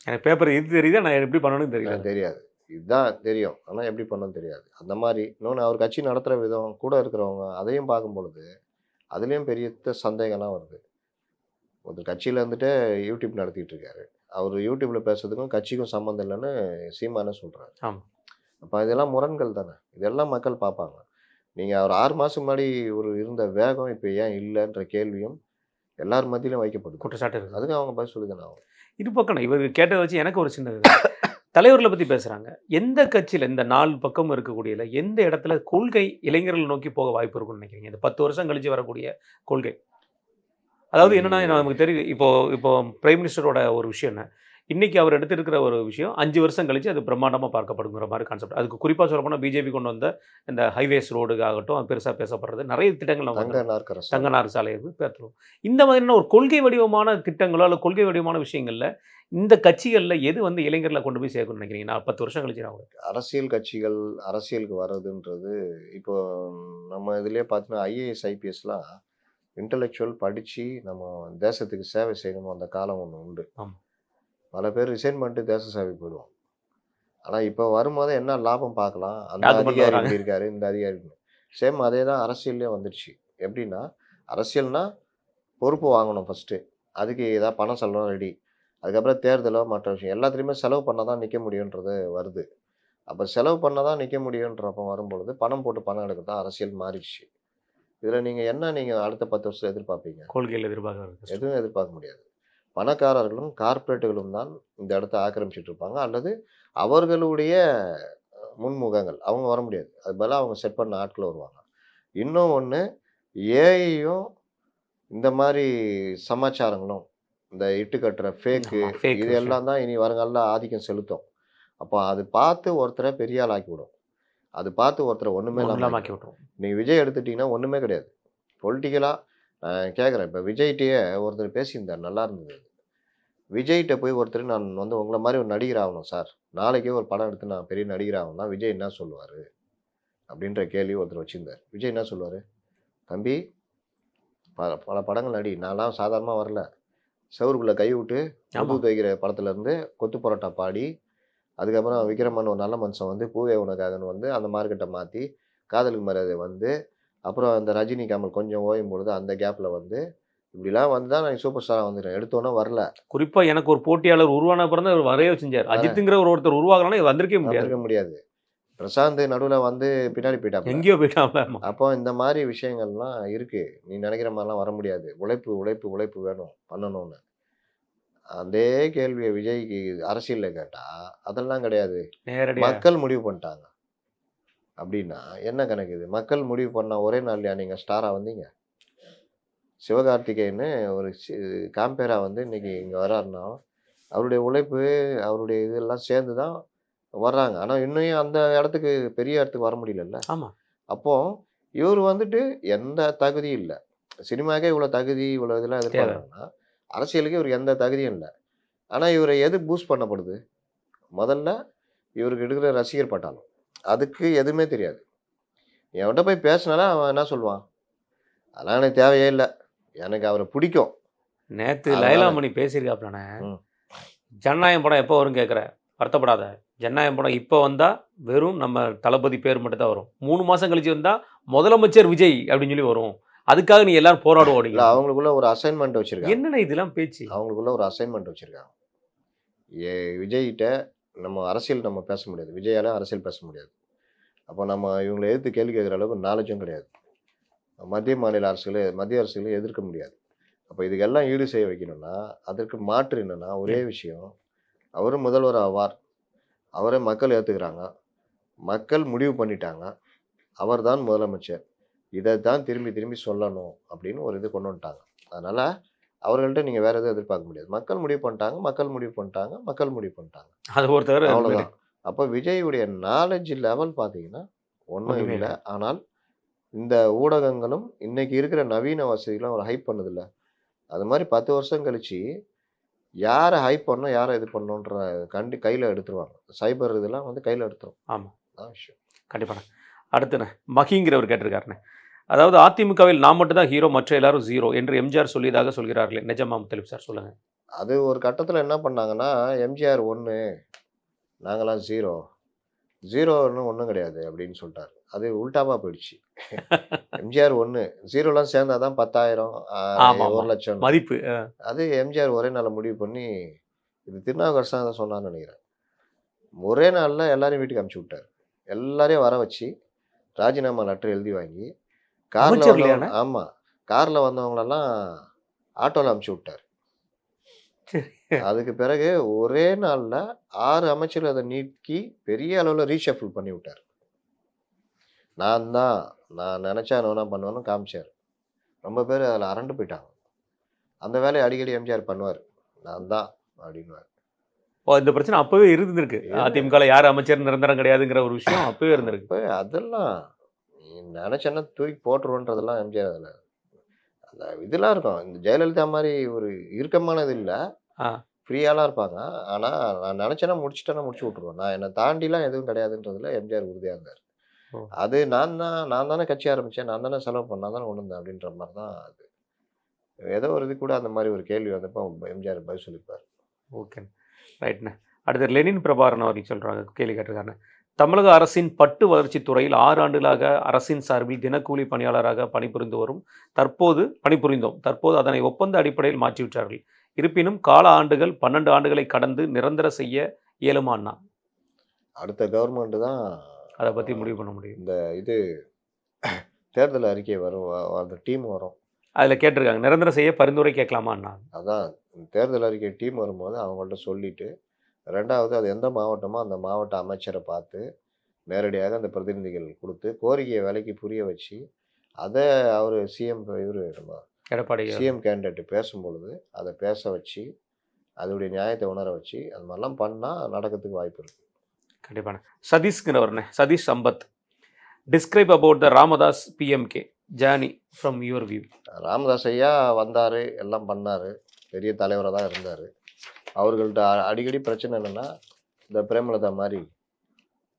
எனக்கு பேப்பர் இது தெரியுது, நான் எப்படி பண்ணணும்னு தெரியல. எனக்கு தெரியாது, இதுதான் தெரியும், ஆனால் எப்படி பண்ணணும்னு தெரியாது. அந்த மாதிரி இன்னொன்று அவர் கட்சி நடத்துகிற விதம் கூட இருக்கிறவங்க அதையும் பார்க்கும் பொழுது அதுலேயும் பெரிய சந்தேகம்லாம் வருது. ஒருத்தர் கட்சியில் இருந்துட்டு யூடியூப் நடத்திட்டு இருக்காரு. அவர் யூடியூப்பில் பேசுறதுக்கும் கட்சிக்கும் சம்மந்தம் இல்லைன்னு சீமானே சொல்கிறாரு. ஆமாம். அப்போ இதெல்லாம் முரண்கள் தானே. இதெல்லாம் மக்கள் பார்ப்பாங்க. நீங்கள் அவர் 6 மாதம் முன்னாடி ஒரு இருந்த வேகம் இப்போ ஏன் இல்லைன்ற கேள்வியும் எல்லார் மத்தியிலும் வைக்கப்படுது. குற்றச்சாட்டு இருக்குது. அதுக்கு அவங்க பதில் சொல்லி தானே ஆகும். இது பக்கம் இவர் கேட்டதை வச்சு எனக்கு ஒரு சின்ன தலைவர்களை பற்றி பேசுகிறாங்க. எந்த கட்சியில் இந்த 4 பக்கம் இருக்கக்கூடியல எந்த இடத்துல கொள்கை இளைஞர்கள் நோக்கி போக வாய்ப்பு இருக்குன்னு நினைக்கிறீங்க? இந்த 10 வருஷம் கழிச்சு வரக்கூடிய கொள்கை, அதாவது என்னன்னா நமக்கு தெரியுது, இப்போ பிரைம் மினிஸ்டரோட ஒரு விஷயம் என்ன, இன்னைக்கு அவர் எடுத்திருக்கிற ஒரு விஷயம் 5 வருஷம் கழிச்சு அது பிரம்மாண்டமாக பார்க்கப்படுங்கிற மாதிரி கான்செப்ட். அதுக்கு குறிப்பாக சொல்ல போனால் பிஜேபி கொண்டு வந்த இந்த ஹைவேஸ் ரோடுக்காகட்டும், அது பெருசாக பேசப்படுறது நிறைய திட்டங்கள் தங்கநார் சாலை பேசுகிறோம். இந்த மாதிரியான ஒரு கொள்கை வடிவமான திட்டங்களோ அல்லது கொள்கை வடிவமான விஷயங்களில் இந்த கட்சிகளில் எது வந்து இளைஞர்களை கொண்டு போய் சேர்க்கணும்னு நினைக்கிறீங்க? நான் 10 வருஷம் கழிச்சு நான் அரசியல் கட்சிகள் அரசியலுக்கு வர்றதுன்றது இப்போ நம்ம இதுலேயே பார்த்தீங்கன்னா ஐஏஎஸ் ஐபிஎஸ்லாம் இன்டலெக்சுவல் படித்து நம்ம தேசத்துக்கு சேவை செய்யணும் அந்த காலம் ஒன்று உண்டு. ஆமாம். பல பேர் ரிசைன் பண்ணிட்டு தேச சேவை போயிடுவோம். ஆனால் இப்போ வரும்போது என்ன லாபம் பார்க்கலாம், அந்த அதிகாரி இப்படி இருக்காரு, இந்த அதிகாரி சேம் அதே தான் அரசியல்லே வந்துடுச்சு. எப்படின்னா அரசியல்னா பொறுப்பு வாங்கணும் ஃபஸ்ட்டு, அதுக்கு ஏதாவது பணம் செலவும் ரெடி, அதுக்கப்புறம் தேர்தலோ மற்ற விஷயம் எல்லாத்துலேயுமே செலவு பண்ணால் தான் நிற்க முடியுன்றது வருது. அப்போ செலவு பண்ணால் தான் நிற்க முடியுன்றப்போ வரும்பொழுது பணம் போட்டு பணம் எடுக்கிறது தான் அரசியல் மாறிடுச்சு. இதில் நீங்கள் அடுத்த 10 வருஷம் எதிர்பார்ப்பீங்க? கொள்கையில் எதிர்பார்க்க எதுவும் எதிர்பார்க்க முடியாது. பணக்காரர்களும் கார்ப்பரேட்டுகளும் தான் இந்த இடத்த ஆக்கிரமிச்சிட்டு இருப்பாங்க, அல்லது அவர்களுடைய முன்முகங்கள் அவங்க வர முடியாது. அது பதிலாக அவங்க செட் பண்ண ஆட்கள் வருவாங்க. இன்னும் ஒன்று, ஏஐயும் இந்த மாதிரி சமாச்சாரங்களும் இந்த இட்டுக்கட்டுற ஃபேக்கு இது எல்லாம் தான் இனி வருங்காலில் ஆதிக்கம் செலுத்தும். அப்போ அது பார்த்து ஒருத்தரை பெரிய ஆள் ஆக்கி விடும். அது பார்த்து ஒருத்தரை ஒன்றுமே இல்லாமல் ஆக்கி விட்டுரும். நீங்கள் விஜய் எடுத்துட்டிங்கன்னா ஒன்றுமே கிடையாது. பொலிட்டிக்கலாக நான் கேட்குறேன், இப்போ விஜய்கிட்டயே ஒருத்தர் பேசியிருந்தார், நல்லா இருந்தது. விஜய்கிட்ட போய் ஒருத்தர் நான் வந்து உங்களை மாதிரி ஒரு நடிகர் ஆகணும் சார், நாளைக்கே ஒரு படம் எடுத்து நான் பெரிய நடிகர் ஆகணும்னா விஜய் என்ன சொல்லுவார் அப்படின்ற கேள்வி ஒருத்தர் வச்சுருந்தார். விஜய் என்ன சொல்லுவார்? தம்பி பல படங்கள் நடி, நான்லாம் சாதாரணமாக வரல, செவருக்குள்ளே கை விட்டு முது தைக்கிற படத்துலேருந்து கொத்து பரோட்டா பாடி, அதுக்கப்புறம் விக்ரமன் ஒரு நல்ல மனுஷன் வந்து பூவே உனக்காகன்னு வந்து அந்த மார்க்கெட்டை மாற்றி காதலுக்கு மரியாதை வந்து, அப்புறம் அந்த ரஜினி கமல் கொஞ்சம் ஓயும் பொழுது அந்த கேப்பில் வந்து இப்படிலாம் வந்து தான் நான் சூப்பர் ஸ்டாராக வந்துட்டேன். எடுத்தோன்னே வரல. குறிப்பாக எனக்கு ஒரு போட்டியாளர் உருவான அப்புறம் தான் வரைய செஞ்சார். அஜித்துங்கிற ஒருத்தர் உருவாகலன்னா வந்திருக்கே முடியாது. பிரசாந்த் நடுவில் வந்து பின்னாடி போயிட்டாங்க, எங்கேயோ போயிட்டாங்க. அப்போ இந்த மாதிரி விஷயங்கள்லாம் இருக்குது. நீ நினைக்கிற மாதிரிலாம் வர முடியாது. உழைப்பு உழைப்பு உழைப்பு வேணும் பண்ணணும்னு. அதே கேள்வியை விஜய்க்கு அரசியலில் கேட்டால் அதெல்லாம் கிடையாது, மக்கள் முடிவு பண்ணிட்டாங்க அப்படின்னா என்ன கணக்கு இது? மக்கள் முடிவு பண்ணால் ஒரே நாள்லையா நீங்கள் ஸ்டாராக வந்தீங்க? சிவகார்த்திகேயன்னு ஒரு காம்பேராக வந்து இன்றைக்கி இங்கே வர்றாருன்னா அவருடைய உழைப்பு அவருடைய இதெல்லாம் சேர்ந்து தான் வர்றாங்க. ஆனால் இன்னும் அந்த இடத்துக்கு பெரிய இடத்துக்கு வர முடியலல்ல. ஆமாம். அப்போது இவர் வந்துட்டு எந்த தகுதியும் இல்லை. சினிமாக்கே இவ்வளோ தகுதி இவ்வளோ இதெல்லாம் எதிர்பார்க்குறாங்கன்னா அரசியலுக்கு இவருக்கு எந்த தகுதியும் இல்லை. ஆனால் இவரை எது பூஸ்ட் பண்ணப்படுது? முதல்ல இவருக்கு இருக்கிற ரசிகர் பட்டாளம் அதுக்கு எதுவுமே தெரியாது. என்கிட்ட போய் பேசினாலும் அவன் என்ன சொல்லுவான், அதெல்லாம் எனக்கு தேவையே இல்லை, எனக்கு அவரை பிடிக்கும். நேற்று அதனால லைலாமணி பேசியிருக்காப்லண்ணே, ம். ஜனநாயகம் படம் எப்போ வரும் கேட்குற, வருத்தப்படாத, ஜனநாயகம் படம் இப்போ வந்தால் வெறும் நம்ம தளபதி பேர் மட்டும் தான் வரும், 3 மாதம் கழிச்சு வந்தால் முதலமைச்சர் விஜய் அப்படின்னு சொல்லி வரும், அதுக்காக நீ எல்லாரும் இல்லை, போராடுவோம். அவங்களுக்குள்ள ஒரு அசைன்மெண்ட் வச்சிருக்காங்க. என்னண்ணே இதெல்லாம் பேச்சு? அவங்களுக்குள்ள ஒரு அசைன்மெண்ட் வச்சிருக்காங்க. விஜய்கிட்ட நம்ம அரசியல் நம்ம பேச முடியாது, விஜயால அரசியல் பேச முடியாது. அப்போ நம்ம இவங்களை எதிர்த்து கேள்வி கேட்குற அளவுக்கு நாலேஜும் கிடையாது. மத்திய அரசுகளை எதிர்க்க முடியாது. அப்போ இதுக்கெல்லாம் ஈடு செய்ய வைக்கணும்னா அதற்கு மாற்று என்னன்னா ஒரே விஷயம், அவர் முதல்வர் ஆவார், அவரை மக்கள் ஏற்றுக்கிறாங்க, மக்கள் முடிவு பண்ணிட்டாங்க, அவர் தான் முதலமைச்சர், இதை தான் திரும்பி திரும்பி சொல்லணும் அப்படின்னு ஒரு இது கொண்டு வந்துட்டாங்க. அதனால் அவர்கள்ட்ட நீங்கள் வேறு எதுவும் எதிர்பார்க்க முடியாது. மக்கள் முடிவு பண்ணிட்டாங்க, மக்கள் முடிவு பண்ணிட்டாங்க. அது ஒருத்தர் அவ்வளோதான். அப்போ விஜயுடைய நாலேஜ் லெவல் பார்த்தீங்கன்னா ஒன்றும் இல்லை. ஆனால் இந்த ஊடகங்களும் இன்னைக்கு இருக்கிற நவீன வசதிகளும் ஒரு ஹைப் பண்ணுதில்ல, அது மாதிரி 10 வருஷம் கழிச்சு யாரை ஹைப் பண்ணணும், யாரை இது பண்ணணுன்ற கையில் எடுத்துருவாங்க. சைபர் இதெல்லாம் வந்து கையில் எடுத்துரும். ஆமாம், அதான் விஷயம். கண்டிப்பாண்ணே. அடுத்துண்ணே மகிங்கிறவர் கேட்டிருக்காருண்ணே, அதாவது அதிமுகவில் நான் மட்டும் தான் ஹீரோ, மற்ற எல்லாரும் ஜீரோ என்று எம்ஜிஆர் சொல்லியதாக சொல்கிறார்களே, நிஜமா முத்தலிப் சார் சொல்லுங்க. அது ஒரு கட்டத்தில் என்ன பண்ணாங்கன்னா, எம்ஜிஆர் 1, நாங்களாம் 0, 0ன்னு ஒன்றும் கிடையாது அப்படின்னு சொல்லிட்டாரு. அது உல்டாவாக போயிடுச்சு. எம்ஜிஆர் 1, 0லாம் சேர்ந்தா தான் 10,000, 1,00,000 மதிப்பு. அது எம்ஜிஆர் ஒரே நாளில் முடிவு பண்ணி, இது திருநாவுக்கரசு தான் சொன்னான்னு நினைக்கிறேன், ஒரே நாளில் எல்லாரையும் வீட்டுக்கு அனுப்பிச்சி விட்டார். எல்லாரையும் வர வச்சு ராஜினாமா லெட்டர் எழுதி வாங்கி காரில் வந்தவங்க, ஆமாம், காரில் வந்தவங்களெல்லாம் ஆட்டோவில் அனுப்பிச்சி விட்டார். அதுக்கு பிறகு ஒரே நாளில் 6 அமைச்சர்கள் அதை நீக்கி பெரிய அளவில் ரீஷஃபில் பண்ணி விட்டார். நான் நினச்சா என்ன பண்ணுவேன்னு காமிச்சார். ரொம்ப பேர் அதில் அரண்டு போயிட்டாங்க. அந்த வேலையை அடிக்கடி எம்ஜிஆர் பண்ணுவார், நான் தான் அப்படின்வார். இந்த பிரச்சனை அப்பவே இருந்திருக்கு, அதிமுக யார் அமைச்சர் நிரந்தரம் கிடையாதுங்கிற ஒரு விஷயம் அப்பவே இருந்திருக்கு. இப்போ அதெல்லாம் நீ நினச்சேன்னா தூக்கி போட்டுருவோன்றதெல்லாம் எம்ஜிஆர் அதில் அந்த இதெல்லாம் இருக்கும். இந்த ஜெயலலிதா மாதிரி ஒரு இறுக்கமானது இல்லை, ஃப்ரீயாலாம் இருப்பாங்க. ஆனால் நான் நினச்சேன்னா முடிச்சு விட்ருவேன், நான் என்னை தாண்டிலாம் எதுவும் கிடையாதுன்றதுல எம்ஜிஆர் உறுதியாக இருந்தார். அது நான் தானே கட்சி ஆரம்பித்தேன், நான் தானே செலவு பண்ணேன், நான் தானே கொண்டு வந்தேன் அப்படின்ற மாதிரி தான். அது ஏதோ ஒரு இது கூட அந்த மாதிரி ஒரு கேள்வி வந்தப்போ எம்ஜிஆர் பதில் சொல்லிப்பார். ஓகே, ரைட்ண்ணே. அடுத்து லெனின் பிரபாகரன் அவர்கள் சொல்கிறாங்க, கேள்வி கேட்டிருக்காங்க, தமிழக அரசின் பட்டு வளர்ச்சி துறையில் 6 ஆண்டுகளாக அரசின் சார்பில் தினக்கூலி பணியாளராக பணிபுரிந்தோம். தற்போது அதனை ஒப்பந்த அடிப்படையில் மாற்றிவிட்டார்கள். இருப்பினும் கால ஆண்டுகள் 12 ஆண்டுகளை கடந்து நிரந்தர செய்ய இயலுமான்னா? அடுத்த கவர்மெண்ட் தான் அதை பற்றி முடிவு பண்ண முடியும். இந்த இது தேர்தல் அறிக்கை வரும், அந்த டீம் வரும், அதில் கேட்டிருக்காங்க நிரந்தரம் செய்ய பரிந்துரை கேட்கலாமான்னா. அதான் தேர்தல் அறிக்கை டீம் வரும்போது அவங்கள்ட்ட சொல்லிவிட்டு, 2வது அது எந்த மாவட்டமோ அந்த மாவட்ட அமைச்சரை பார்த்து நேரடியாக அந்த பிரதிநிதிகள் கொடுத்து கோரிக்கையை விலைக்கு புரிய வச்சு, அதை அவர் நம்ம எடப்பாடி சிஎம் கேண்டிடேட் பேசும்பொழுது அதை பேச வச்சு அதோடைய நியாயத்தை உணர வச்சு அது மாதிரிலாம் பண்ணால் நடக்கிறதுக்கு வாய்ப்பு இருக்குது. கண்டிப்பான. சதீஷ்ங்கிறவர்னே, Sathish Sampath, describe about the Ramadoss PMK journey from your view. Ramadoss ஐயா வந்தார், எல்லாம் பண்ணார், பெரிய தலைவராக தான் இருந்தார். அவர்கள்ட்ட அடிக்கடி பிரச்சனை என்னென்னா, இந்த பிரேமலதா மாதிரி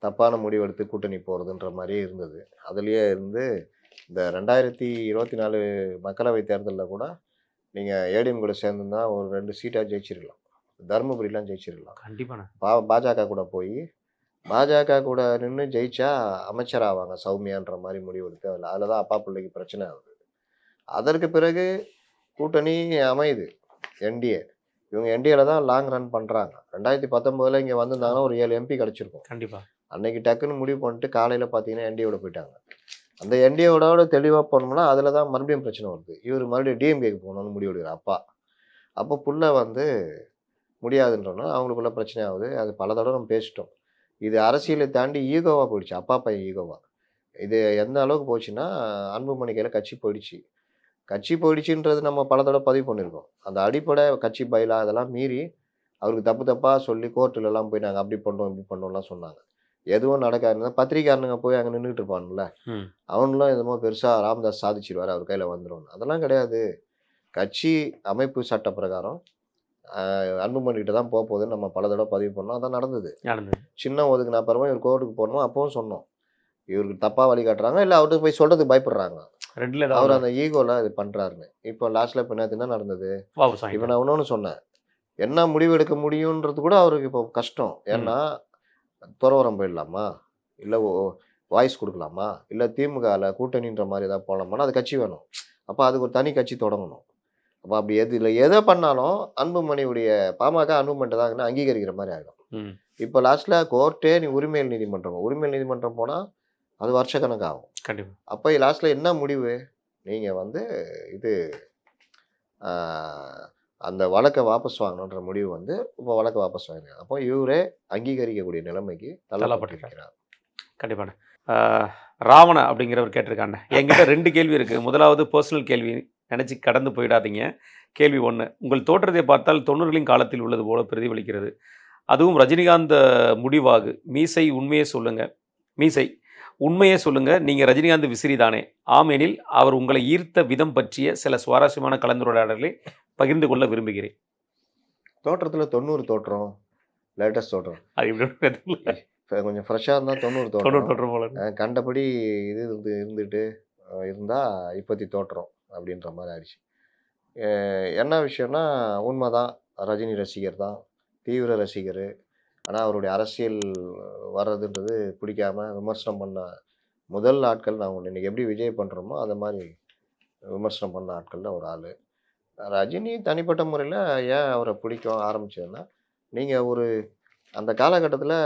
தப்பான முடிவெடுத்து கூட்டணி போகிறதுன்ற மாதிரியே இருந்தது. அதுலேயே இருந்து இந்த 2024 மக்களவை தேர்தலில் கூட நீங்கள் ஏடிஎம் கூட சேர்ந்துருந்தா ஒரு 2 சீட்டாக ஜெயிச்சிருக்கலாம், தருமபுரிலாம் ஜெயிச்சிருக்கலாம். கண்டிப்பான. பாஜக கூட போய் பாஜக கூட நின்று ஜெயிச்சா அமைச்சர் ஆவாங்க சௌமியான்ற மாதிரி முடிவெடுத்து அதில் தான் அப்பா பிள்ளைக்கு பிரச்சனை ஆகுது. அதற்கு பிறகு கூட்டணி அமையுது என்டிஏ. இவங்க என்டிஏல தான் லாங் ரன் பண்ணுறாங்க. 2019 இங்கே வந்திருந்தாங்கன்னா ஒரு 7 எம்பி கிடச்சிருக்கும். கண்டிப்பாக. அன்னைக்கு டக்குன்னு முடிவு பண்ணிட்டு காலையில் பார்த்தீங்கன்னா என்டிஏவோட போயிட்டாங்க. அந்த என்டிஏவோட தெளிவாக போனோம்னா அதில் தான் மறுபடியும் பிரச்சனை வருது. இவர் மறுபடியும் டிஎம்கேக்கு போகணும்னு முடிவெடுக்கிற அப்பா. அப்போ புள்ள வந்து முடியாதுன்றோன்னா அவங்களுக்குள்ள பிரச்சனை ஆகுது. அது பல தடவை நம்ம பேசிட்டோம். இது அரசியலை தாண்டி ஈகோவாக போயிடுச்சு, அப்பா பையன் ஈகோவாக. இது எந்த அளவுக்கு போச்சுன்னா அன்புமணி கையில் கட்சி போயிடுச்சுன்றது நம்ம பல தடவை பதிவு பண்ணியிருக்கோம். அந்த அடிப்படை கட்சி பயிலா அதெல்லாம் மீறி அவருக்கு தப்பாக சொல்லி கோர்ட்டுலலாம் போய் நாங்கள் அப்படி பண்ணோம் இப்படி பண்ணோம்லாம் சொன்னாங்க. எதுவும் நடக்காதுன்னா பத்திரிக்காரனுங்க போய் அங்கே நின்றுட்டு இருப்பானுல்ல, அவனுலாம் எதுமோ பெருசாக ராமதாஸ் சாதிச்சிருவார், அவர் கையில் வந்துடும். அதெல்லாம் கிடையாது. கட்சி அமைப்பு சட்ட பிரகாரம் அன்புமணிகிட்ட தான் போகுதுன்னு நம்ம பல தடவை பதிவு பண்ணோம். அதான் நடந்தது. நடந்தது. சின்னம் ஒதுக்குன அப்புறமா இவர் கோர்ட்டுக்கு போகணும் அப்பவும் சொன்னோம். இவருக்கு தப்பாக வழிகாட்டுறாங்க, இல்லை அவர்கிட்ட போய் சொல்கிறதுக்கு பயப்படுறாங்க. ரெண்டுல அவர் ஏதாவது அந்த ஈகோவில் இது பண்ணுறாருன்னு. இப்போ லாஸ்ட்டில் இப்போ நேற்று என்ன நடந்தது? வாபஸ் இப்போ வாங்கிட்டாங்க. நான் இன்னொன்று சொன்னேன். என்ன முடிவு எடுக்க முடியுன்றது கூட அவருக்கு இப்போ கஷ்டம். ஏன்னா துறவரம் போயிடலாமா, இல்லை வாய்ஸ் கொடுக்கலாமா, இல்லை திமுகவில் கூட்டணின்ற மாதிரி ஏதாவது போகலாமான்னா அது கட்சி வேணும். அப்போ அதுக்கு ஒரு தனி கட்சி தொடங்கணும். அப்போ அப்படி இல்லை எதை பண்ணாலும் அன்புமணியுடைய பாமக அன்புமணிட்ட தான் அங்கீகரிக்கிற மாதிரி ஆகிடும். ம். இப்போ லாஸ்ட்டில் கோர்ட்டே நீ உரிமையல் நீதிமன்றம் போனால் அது வருஷக்கணக்காகும். கண்டிப்பா. அப்போ லாஸ்ட்டில் என்ன முடிவு? நீங்கள் வந்து இது அந்த வழக்கை வாபஸ் வாங்கணுன்ற முடிவு வந்து இப்போ வழக்கை வாபஸ் வாங்கினாங்க. அப்போ இவரே அங்கீகரிக்கக்கூடிய நிலைமைக்கு தள்ளப்பட்டிருக்கிறார். கண்டிப்பாண்ணே. ராவண அப்படிங்கிறவர் கேட்டிருக்காங்க. என்கிட்ட 2 கேள்வி இருக்குது. முதலாவது பர்சனல் கேள்வி, நினச்சி கடந்து போயிடாதீங்க. கேள்வி 1, உங்கள் தோற்றத்தை பார்த்தால் 90களின் காலத்தில் உள்ளது போல பிரதிபலிக்கிறது. அதுவும் ரஜினிகாந்த் முடிவாகு. மீசை உண்மையே சொல்லுங்க, நீங்கள் ரஜினிகாந்த் விசிறி தானே? ஆமெனில் அவர் உங்களை ஈர்த்த விதம் பற்றிய சில சுவாரஸ்யமான கலந்துரையாடல்களை பகிர்ந்து கொள்ள விரும்புகிறேன். தோற்றத்தில் 90 தோற்றம், லேட்டஸ்ட் தோற்றம். அது இப்படி இப்போ கொஞ்சம் ஃப்ரெஷ்ஷாக இருந்தால் 90 தோற்றம் போல. கண்டபடி இது இருந்துட்டு இருந்தால் இப்போத்தி தோற்றம் அப்படின்ற மாதிரி ஆயிடுச்சு. என்ன விஷயம்னா உண்மைதான், ரஜினி ரசிகர் தான், தீவிர ரசிகர். ஆனால் அவருடைய அரசியல் வர்றதுன்றது பிடிக்காம விமர்சனம் பண்ண முதல் ஆட்கள் நான் ஒன்று. இன்றைக்கி எப்படி விஜய் பண்ணுறோமோ அதை மாதிரி விமர்சனம் பண்ண ஆட்களில் ஒரு ஆள். ரஜினி தனிப்பட்ட முறையில் ஏன் அவரை பிடிக்கும் ஆரம்பிச்சதுன்னா, நீங்கள் ஒரு அந்த காலகட்டத்தில்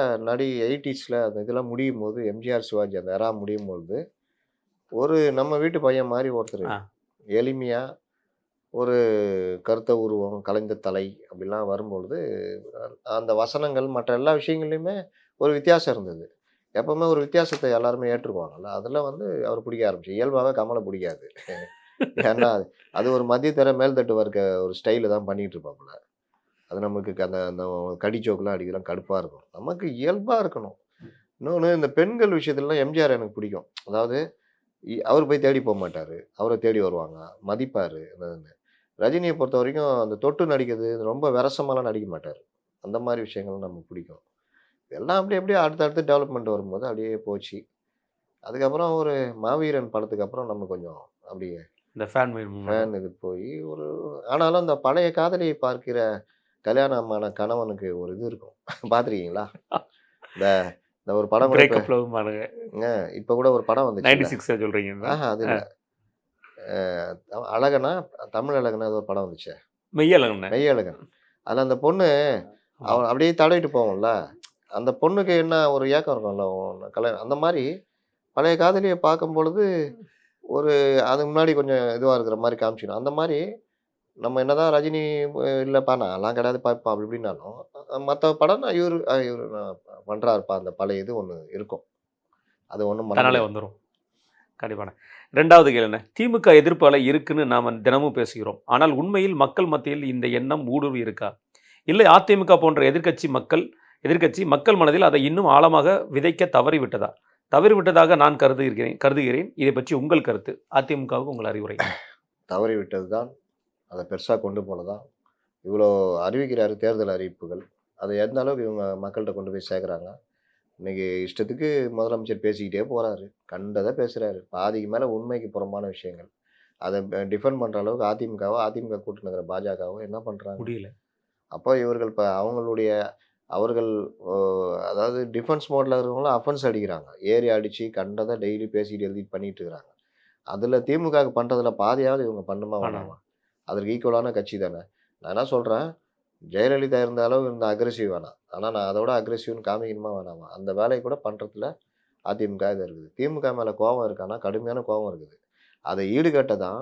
80s அந்த இதெல்லாம் முடியும் போது, எம்ஜிஆர் சிவாஜி அந்த எரா முடியும் பொழுது ஒரு நம்ம வீட்டு பையன் மாதிரி ஒருத்தர் எளிமையாக ஒரு கருத்த உருவம், கலைந்த தலை அப்படிலாம் வரும்பொழுது அந்த வசனங்கள் மற்ற எல்லா விஷயங்கள்லையுமே ஒரு வித்தியாசம் இருந்தது. எப்போவுமே ஒரு வித்தியாசத்தை எல்லாருமே ஏற்றுக்குவாங்கல்ல, அதில் வந்து அவர் பிடிக்க ஆரம்பிச்சு. இயல்பாகவே கமலை பிடிக்காது. ஏன்னா அது ஒரு மத்தியதர மேல்தட்டு வர்க்க ஒரு ஸ்டைலு தான் பண்ணிகிட்டு இருப்பாப்புல. அது நமக்கு அந்த அந்த கடிச்சோக்கெலாம் அடிக்கலாம் கடுப்பாக இருக்கும். நமக்கு இயல்பாக இருக்கணும். இன்னொன்று இந்த பெண்கள் விஷயத்துலலாம் எம்ஜிஆர் எனக்கு பிடிக்கும். அதாவது அவர் போய் தேடி போக மாட்டார், அவரை தேடி வருவாங்க, மதிப்பார். ரஜினியை பொறுத்த வரைக்கும் அந்த தொட்டு நடிக்கிறது ரொம்ப விரசமாலாம் நடிக்க மாட்டார். அந்த மாதிரி விஷயங்கள் நமக்கு பிடிக்கும். எல்லாம் அப்படியே அடுத்தடுத்து டெவலப்மெண்ட் வரும்போது அப்படியே போச்சு. அதுக்கப்புறம் ஒரு மாவீரன் படத்துக்கு அப்புறம் நம்ம கொஞ்சம் அப்படியே இந்த ஃபேன் இது போய் ஒரு ஆனாலும் அந்த பழைய காதலியை பார்க்கிற கல்யாணமான கணவனுக்கு ஒரு இது இருக்கும். பார்த்துருக்கீங்களா? இந்த இந்த ஒரு படம் இப்போ கூட ஒரு படம் வந்துச்சு. 96 சொல்கிறீங்க? அது இல்லை, அழகனா, தமிழ் அழகனா ஏதோ ஒரு படம் வந்துச்சு, மெய்யழகன். அதில் அந்த பொண்ணு அவன் அப்படியே தடவிட்டு போவோம்ல, அந்த பொண்ணுக்கு என்ன ஒரு ஏக்கம் இருக்கும்ல கல்யாணம். அந்த மாதிரி பழைய காதலியை பார்க்கும் பொழுது ஒரு அதுக்கு முன்னாடி கொஞ்சம் இதுவாக இருக்கிற மாதிரி காமிச்சிடும். அந்த மாதிரி நம்ம என்னதான் ரஜினி இல்லைப்பா நான்லாம் கிடையாது பாப்பா அப்படி இப்படின்னாலும் மற்ற படம் இவர் பண்ணுறாருப்பா அந்த பழைய இது ஒன்று இருக்கும். அது ஒன்றும் தனாலே வந்துடும். கண்டிப்பான. 2வது கேள்வி, திமுக எதிர்ப்பு அலை இருக்குன்னு நாம் தினமும் பேசுகிறோம். ஆனால் உண்மையில் மக்கள் மத்தியில் இந்த எண்ணம் ஊடுருவி இருக்கா? இல்லை அதிமுக போன்ற எதிர்க்கட்சி மக்கள் மனதில் அதை இன்னும் ஆழமாக விதைக்க தவறிவிட்டதாக நான் கருதுகிறேன். இதை பற்றி உங்கள் கருத்து? அதிமுகவுக்கு உங்கள் அறிவுரை? தவறிவிட்டது தான். அதை பெருசாக கொண்டு போனதான் இவ்வளோ அறிவிக்கிறாரு தேர்தல் அறிவிப்புகள். அதை எந்த அளவுக்கு இவங்க மக்கள்கிட்ட கொண்டு போய் சேர்க்குறாங்க. இன்றைக்கி இஷ்டத்துக்கு முதலமைச்சர் பேசிக்கிட்டே போகிறாரு, கண்டதை பேசுகிறாரு. பாதிக்கு மேலே உண்மைக்கு புறம்பான விஷயங்கள். அதை டிஃபெண்ட் பண்ணுற அளவுக்கு அதிமுக கூட்டணிங்கிற பாஜகவோ என்ன பண்ணுறாங்க முடியல. அப்போ இவர்கள் இப்போ அவர்கள் அதாவது டிஃபென்ஸ் மோடில் இருக்கிறவங்களும் அஃபென்ஸ் அடிக்கிறாங்க. ஏறி அடித்து கண்டதை டெய்லி பேசிக்கிட்டு எழுதிட்டு பண்ணிகிட்டு இருக்கிறாங்க. அதில் திமுக பண்ணுறதுல பாதியாவது இவங்க பண்ணுமா வேணாமா? அதற்கு ஈக்குவலான கட்சி தானே. நான் என்ன சொல்கிறேன், ஜெயலலிதா இருந்த அளவு இந்த அக்ரெசிவ் வேணாம், ஆனால் நான் அதோட அக்ரெசிவ்னு காமிக்கணுமா வேணாமா? அந்த வேலையை கூட பண்ணுறதுல அதிமுக இது இருக்குது. திமுக மேலே கோபம் இருக்கான்னா கடுமையான கோபம் இருக்குது. அதை ஈடுகட்ட தான்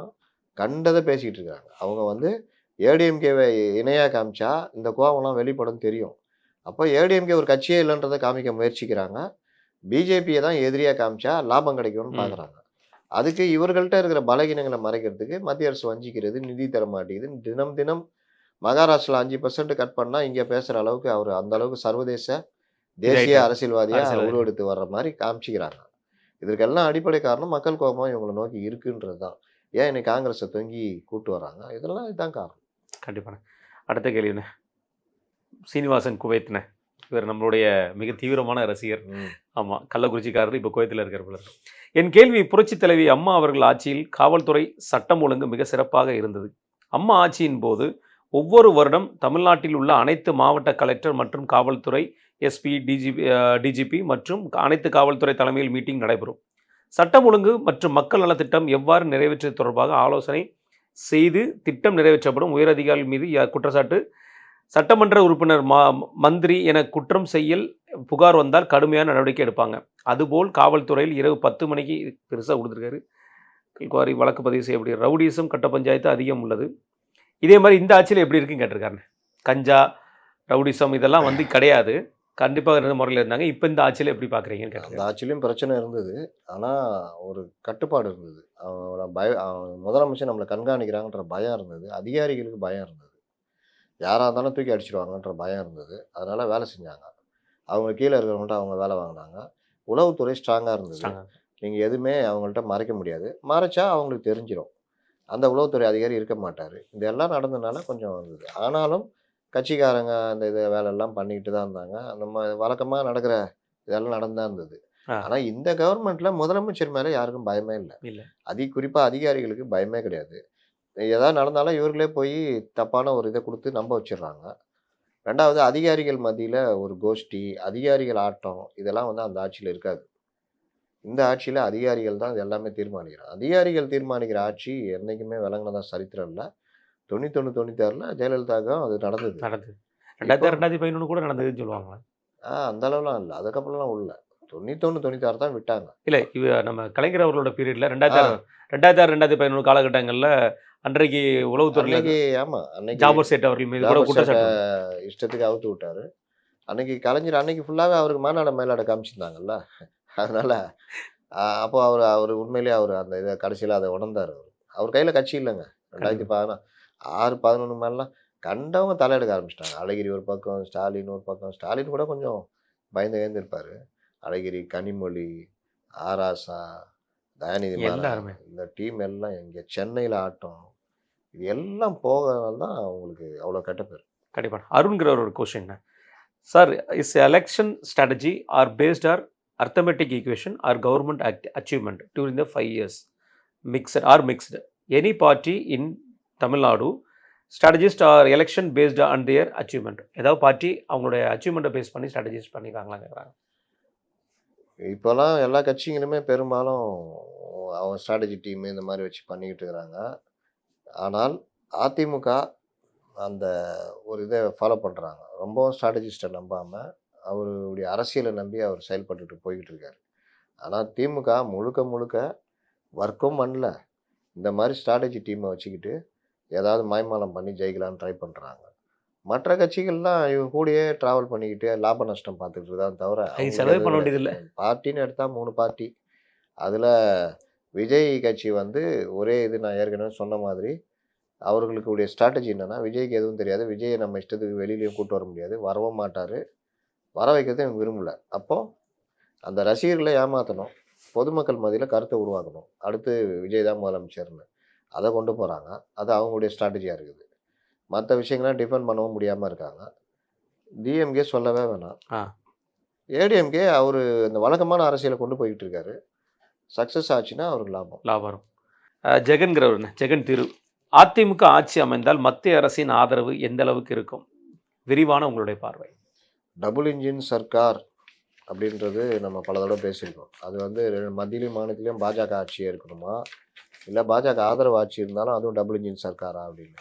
கண்டதை பேசிகிட்டு இருக்காங்க. அவங்க வந்து ஏடிஎம்கேவை இணையாக காமிச்சா இந்த கோபம்லாம் வெளிப்படும் தெரியும். அப்போ ஏடிஎம்கே ஒரு கட்சியே இல்லைன்றதை காமிக்க முயற்சிக்கிறாங்க. பிஜேபியை தான் எதிரியாக காமிச்சா லாபம் கிடைக்கும்னு பார்க்குறாங்க. அதுக்கு இவர்கள்ட்ட இருக்கிற பலகீனங்களை மறைக்கிறதுக்கு மத்திய அரசு வஞ்சிக்கிறது, நிதி தர மாட்டேங்குது. தினம் மகாராஷ்டிராவில் 5% கட் பண்ணால் இங்கே பேசுகிற அளவுக்கு அவர் அந்த அளவுக்கு சர்வதேச தேசிய அரசியல்வாதியாக உருவெடுத்து வர்ற மாதிரி காமிச்சிக்கிறாங்க. இதற்கெல்லாம் அடிப்படை காரணம் மக்கள் கோபம் இவங்களை நோக்கி இருக்குன்றது தான். ஏன் இன்னைக்கு காங்கிரஸை தொங்கி கூட்டு வர்றாங்க? இதுதான் காரணம். கண்டிப்பாக. அடுத்த கேள்விண்ணே, சீனிவாசன் குவைத்ண்ணே. இவர் நம்மளுடைய மிக தீவிரமான ரசிகர். ஆமாம், கள்ளக்குறிச்சிக்காரர், இப்போ குவைத்தில் இருக்கிற போல. என் கேள்வி, புரட்சித் தலைவி அம்மா அவர்கள் ஆட்சியில் காவல்துறை சட்டம் ஒழுங்கு மிக சிறப்பாக இருந்தது. அம்மா ஆட்சியின் போது ஒவ்வொரு வருடம் தமிழ்நாட்டில் உள்ள அனைத்து மாவட்ட கலெக்டர் மற்றும் காவல்துறை எஸ்பி, டிஜிபி மற்றும் அனைத்து காவல்துறை தலைமையில் மீட்டிங் நடைபெறும். சட்டம் ஒழுங்கு மற்றும் மக்கள் நலத்திட்டம் எவ்வாறு நிறைவேற்றுவது தொடர்பாக ஆலோசனை செய்து திட்டம் நிறைவேற்றப்படும். உயரதிகாரிகள் மீது குற்றச்சாட்டு, சட்டமன்ற உறுப்பினர் மந்திரி என குற்றம் செய்யல் புகார் வந்தால் கடுமையான நடவடிக்கை எடுப்பாங்க. அதுபோல் காவல்துறையில் இரவு 10 மணிக்கு பெருசாக கொடுத்துருக்காரு, கல்குவாரி வழக்கு பதிவு செய்யப்படுகிறது. ரவுடிசம், கட்ட பஞ்சாயத்து அதிகம் உள்ளது. இதே மாதிரி இந்த ஆட்சியில் எப்படி இருக்குன்னு கேட்டிருக்காருண்ணே. கஞ்சா, ரவுடிசம் இதெல்லாம் வந்து கிடையாது, கண்டிப்பாக இருந்த முறையில் இருந்தாங்க. இப்போ இந்த ஆட்சியில் எப்படி பார்க்குறீங்கன்னு கேட்டாங்க. அந்த ஆட்சியிலையும் பிரச்சனை இருந்தது, ஆனால் ஒரு கட்டுப்பாடு இருந்தது. முதலமைச்சர் நம்மளை கண்காணிக்கிறாங்கன்ற பயம் இருந்தது, அதிகாரிகளுக்கு பயம் இருந்தது, யாராக இருந்தாலும் தூக்கி அடிச்சிடுவாங்கன்ற பயம் இருந்தது. அதனால் வேலை செஞ்சாங்க. அவங்க கீழே இருக்கிறவங்கள்ட்ட அவங்க வேலை வாங்கினாங்க. உளவுத்துறை ஸ்ட்ராங்காக இருந்தது. நீங்கள் எதுவுமே அவங்கள்ட்ட மறைக்க முடியாது, மறைச்சா அவங்களுக்கு தெரிஞ்சிடும். அந்த உளவுத்துறை அதிகாரி இருக்க மாட்டார். இதெல்லாம் நடந்ததுனால கொஞ்சம் இருந்தது. ஆனாலும் கட்சிக்காரங்க அந்த வேலையெல்லாம் பண்ணிக்கிட்டு தான் இருந்தாங்க. நம்ம வழக்கமாக நடக்கிற இதெல்லாம் நடந்து தான் இருந்தது. ஆனால் இந்த கவர்மெண்ட்டில் முதலமைச்சர் மேலே யாருக்கும் பயமே இல்லை. குறிப்பாக அதிகாரிகளுக்கு பயமே கிடையாது. எதாவது நடந்தாலும் இவர்களே போய் தப்பான ஒரு இதை கொடுத்து நம்ப வச்சிடுறாங்க. ரெண்டாவது, அதிகாரிகள் மத்தியில் ஒரு கோஷ்டி, அதிகாரிகள் ஆட்டம், இதெல்லாம் வந்து அந்த ஆட்சியில் இருக்காது. இந்த ஆட்சியில் அதிகாரிகள் தான் இது எல்லாமே தீர்மானிக்கிறாங்க. அதிகாரிகள் தீர்மானிக்கிற ஆட்சி என்றைக்குமே விளங்கினதா சரித்திரம் இல்லை. 91, 96ல் ஜெயலலிதாவுக்கும் அது நடந்தது. 2011 கூட நடந்ததுன்னு சொல்லுவாங்க. அந்த அளவுலாம் இல்லை, அதுக்கப்புறம்லாம் உள்ள 91, 96 தான் விட்டாங்க. இல்லை, நம்ம கலைஞர் அவர்களோட பீரியடில் 2006, 2011 காலகட்டங்களில் அன்றைக்கு உளவுத்துறைக்கு ஆமாம், அன்னைக்கு ஜாபர் சேட் அவர்கள் மீது கூட குற்றச்சாட்டு இஷ்டத்துக்கு அவுத்து விட்டாரு. அன்னைக்கு கலைஞர் அன்னைக்கு ஃபுல்லாகவே அவருக்கு மாநாட மேலாட காமிச்சிருந்தாங்கல்ல. அதனால அப்போ அவர் உண்மையிலேயே அந்த இதை கடைசியில் அதை உணர்ந்தார். அவர் கையில் கட்சி இல்லைங்க. 2016, 11 மேலாம் கண்டவங்க தலையெடுக்க ஆரம்பிச்சிட்டாங்க. அழகிரி ஒரு பக்கம், ஸ்டாலின் ஒரு பக்கம். ஸ்டாலின் கூட கொஞ்சம் பயந்து இருப்பார். அழகிரி, கனிமொழி, ஆராசா, தயாநிதி மாறன், இந்த டீம் எல்லாம் இங்கே சென்னையில் ஆட்டம், இது எல்லாம் போகிறதுனால தான் அவங்களுக்கு அவ்வளோ கெட்ட பேர். கண்டிப்பாக. அருண்கிற ஒரு question sir, is election strategy are based or arithmetic equation or government achievement during the 5 years mixed any party in Tamil Nadu strategist or election based on their achievement? ஏதாவது பார்ட்டி அவங்களுடைய அச்சீவ்மெண்ட்டை பேஸ் பண்ணி strategist பண்ணியிருக்காங்களா கேட்குறாங்க. இப்போலாம் எல்லா கட்சிங்களுமே பெரும்பாலும் அவங்க strategy team இந்த மாதிரி வச்சு பண்ணிக்கிட்டு இருக்கிறாங்க. ஆனால் அதிமுக அந்த ஒரு இதை ஃபாலோ பண்ணுறாங்க. ரொம்பவும் ஸ்ட்ராட்டஜிஸ்ட்டை நம்பாமல் அவருடைய அரசியலை நம்பி அவர் செயல்பட்டுட்டு போய்கிட்டு இருக்காரு. ஆனால் திமுக முழுக்க வர்க்கம் பண்ணல, இந்த மாதிரி ஸ்ட்ராட்டஜி டீமை வச்சுக்கிட்டு ஏதாவது மாய்மாலம் பண்ணி ஜெயிக்கலான்னு ட்ரை பண்ணுறாங்க. மற்ற கட்சிகள்லாம் இவங்க கூடயே ட்ராவல் பண்ணிக்கிட்டு லாப நஷ்டம் பார்த்துக்கிட்டு தான் தவிர செலவு பண்ண வேண்டியதில்லை. பார்ட்டின்னு எடுத்தால் 3 பார்ட்டி. அதில் விஜய் கட்சி வந்து ஒரே இது, நான் ஏற்கனவே சொன்ன மாதிரி அவர்களுக்குடைய ஸ்ட்ராட்டஜி என்னென்னா, விஜய்க்கு எதுவும் தெரியாது, விஜயை நம்ம இஷ்டத்துக்கு வெளியிலையும் கூட்டு வர முடியாது, வரவும் மாட்டார், வர வைக்கிறத எனக்கு விரும்பலை. அப்போது அந்த ரசிகர்களை ஏமாற்றணும், பொதுமக்கள் மத்தியில் கருத்தை உருவாக்கணும், அடுத்து விஜய் தான் முதலமைச்சர்னு அதை கொண்டு போகிறாங்க. அது அவங்களுடைய ஸ்ட்ராட்டஜியாக இருக்குது. மற்ற விஷயங்கள்லாம் டிஃபெண்ட் பண்ணவும் முடியாமல் இருக்காங்க. டிஎம்கே சொல்லவே வேணாம். ஏடிஎம்கே அவர் இந்த வழக்கமான அரசியலை கொண்டு போய்கிட்டு இருக்காரு. சக்ஸஸ் ஆச்சுன்னா அவருக்கு லாபம். ஜெகன்கிறவர், ஜெகன் திரு, அதிமுக ஆட்சி அமைந்தால் மத்திய அரசின் ஆதரவு எந்த அளவுக்கு இருக்கும்? விரிவான உங்களுடைய பார்வை. டபுள் இன்ஜின் சர்க்கார் அப்படின்றது நம்ம பல தடவை பேசியிருக்கோம். அது வந்து மத்தியிலையும் மாநிலத்திலையும் பாஜக ஆட்சியே இருக்கணுமா, இல்லை பாஜக ஆதரவு ஆட்சி இருந்தாலும் அதுவும் டபுள் இன்ஜின் சர்க்காரா அப்படின்னு.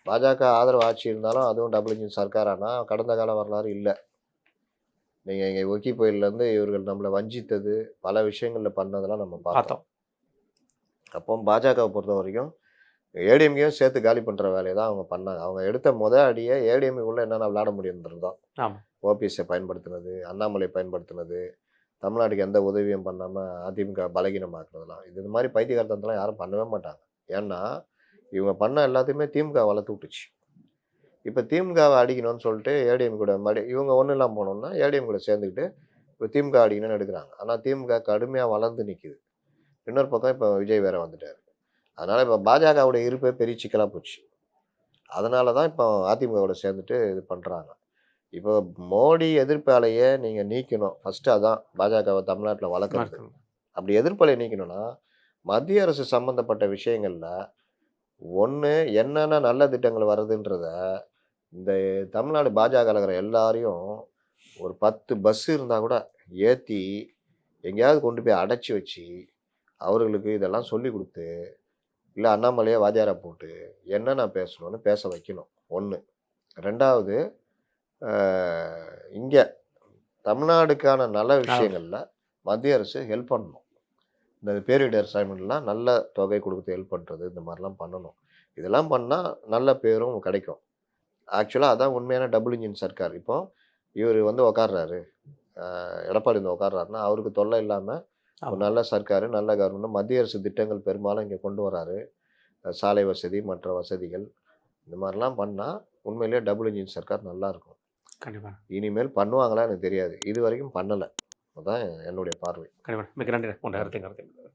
பாஜக ஆதரவு ஆட்சி இருந்தாலும் அதுவும் டபுள் இன்ஜின் சர்க்காரானா கடந்த கால வரலாறு இல்லை. நீங்கள் இங்கே ஒக்கி புயல்லேருந்து இவர்கள் நம்மளை வஞ்சித்தது, பல விஷயங்களில் பண்ணதெல்லாம் நம்ம பார்த்தோம். அப்போ பாஜகவை பொறுத்த வரைக்கும் ஏடிஎம்கேயும் சேர்த்து காலி பண்ணுற வேலையை தான் அவங்க பண்ணாங்க. அவங்க எடுத்த அடியை ஏடிஎம்கேக்குள்ளே என்னென்ன விளையாட முடியுன்றது தான். ஓபிஎஸ்ஸை பயன்படுத்தினது, அண்ணாமலை பயன்படுத்தினது, தமிழ்நாட்டுக்கு எந்த உதவியும் பண்ணாமல் அதிமுக பலகீனமாக்குறதுலாம், இது மாதிரி பைத்தியகாரத்தனத்தெல்லாம் யாரும் பண்ணவே மாட்டாங்க. ஏன்னா இவங்க பண்ண எல்லாத்தையுமே திமுக வளர்த்து விட்டுச்சு. இப்போ திமுகவை அடிக்கணும்னு சொல்லிட்டு ஏடிஎம் கூட இவங்க ஒன்றும் இல்லாமல் போனோம்னா ஏடிஎம் கூட சேர்ந்துக்கிட்டு இப்போ திமுக அடிக்கணும்னு எடுக்கிறாங்க. ஆனால் திமுக கடுமையாக வளர்ந்து நிற்கிது. இன்னொரு பக்கம் இப்போ விஜய் வேற வந்துட்டார். அதனால் இப்போ பாஜகவுடைய இருப்பே பெரிய சிக்கலாக போச்சு. அதனால தான் இப்போ அதிமுகவோட சேர்ந்துட்டு இது பண்ணுறாங்க. இப்போ மோடி எதிர்ப்பாளைய நீங்கள் நீக்கணும். ஃபஸ்ட்டு அதான் பாஜகவை தமிழ்நாட்டில் வளர்க்குறது. அப்படி எதிர்ப்பலை நீக்கணும்னா மத்திய அரசு சம்மந்தப்பட்ட விஷயங்கள்ல ஒன்று என்னென்ன நல்ல திட்டங்கள் வருதுன்றத இந்த தமிழ்நாடு பாஜக இருக்கிற எல்லாரையும் ஒரு 10 பஸ் இருந்தால் கூட ஏற்றி எங்கேயாவது கொண்டு போய் அடைச்சி வச்சு அவர்களுக்கு இதெல்லாம் சொல்லி கொடுத்து இல்லை அண்ணாமலையை வாத்தியாரா போட்டு என்னென்ன பேசணும்னு பேச வைக்கணும். ஒன்று. ரெண்டாவது, இங்கே தமிழ்நாடுக்கான நல்ல விஷயங்களில் மத்திய அரசு ஹெல்ப் பண்ணணும். இந்த பேரிடர் டைம்லாம் நல்ல தொகை கொடுத்து ஹெல்ப் பண்ணுறது இந்த மாதிரிலாம் பண்ணணும். இதெல்லாம் பண்ணால் நல்ல பேரும் கிடைக்கும். ஆக்சுவலாக அதான் உண்மையான டபுள் இன்ஜின் சர்க்கார். இப்போ இவர் வந்து உக்காடுறாரு, எடப்பாடி வந்து உக்காடுறாருன்னா அவருக்கு தொல்லை இல்லாமல் ஒரு நல்ல சர்க்கார், நல்ல கவர்மெண்ட், மத்திய அரசு திட்டங்கள் பெரும்பாலும் இங்கே கொண்டு வராரு. சாலை வசதி, மற்ற வசதிகள் இந்த மாதிரிலாம் பண்ணால் உண்மையிலேயே டபுள் இன்ஜின் சர்க்கார் நல்லாயிருக்கும். கண்டிப்பாக. இனிமேல் பண்ணுவாங்களா எனக்கு தெரியாது. இது வரைக்கும் பண்ணலை. அதுதான் என்னுடைய பார்வை. கண்டிப்பாக. மிக நன்றி. உங்கள் கருத்து.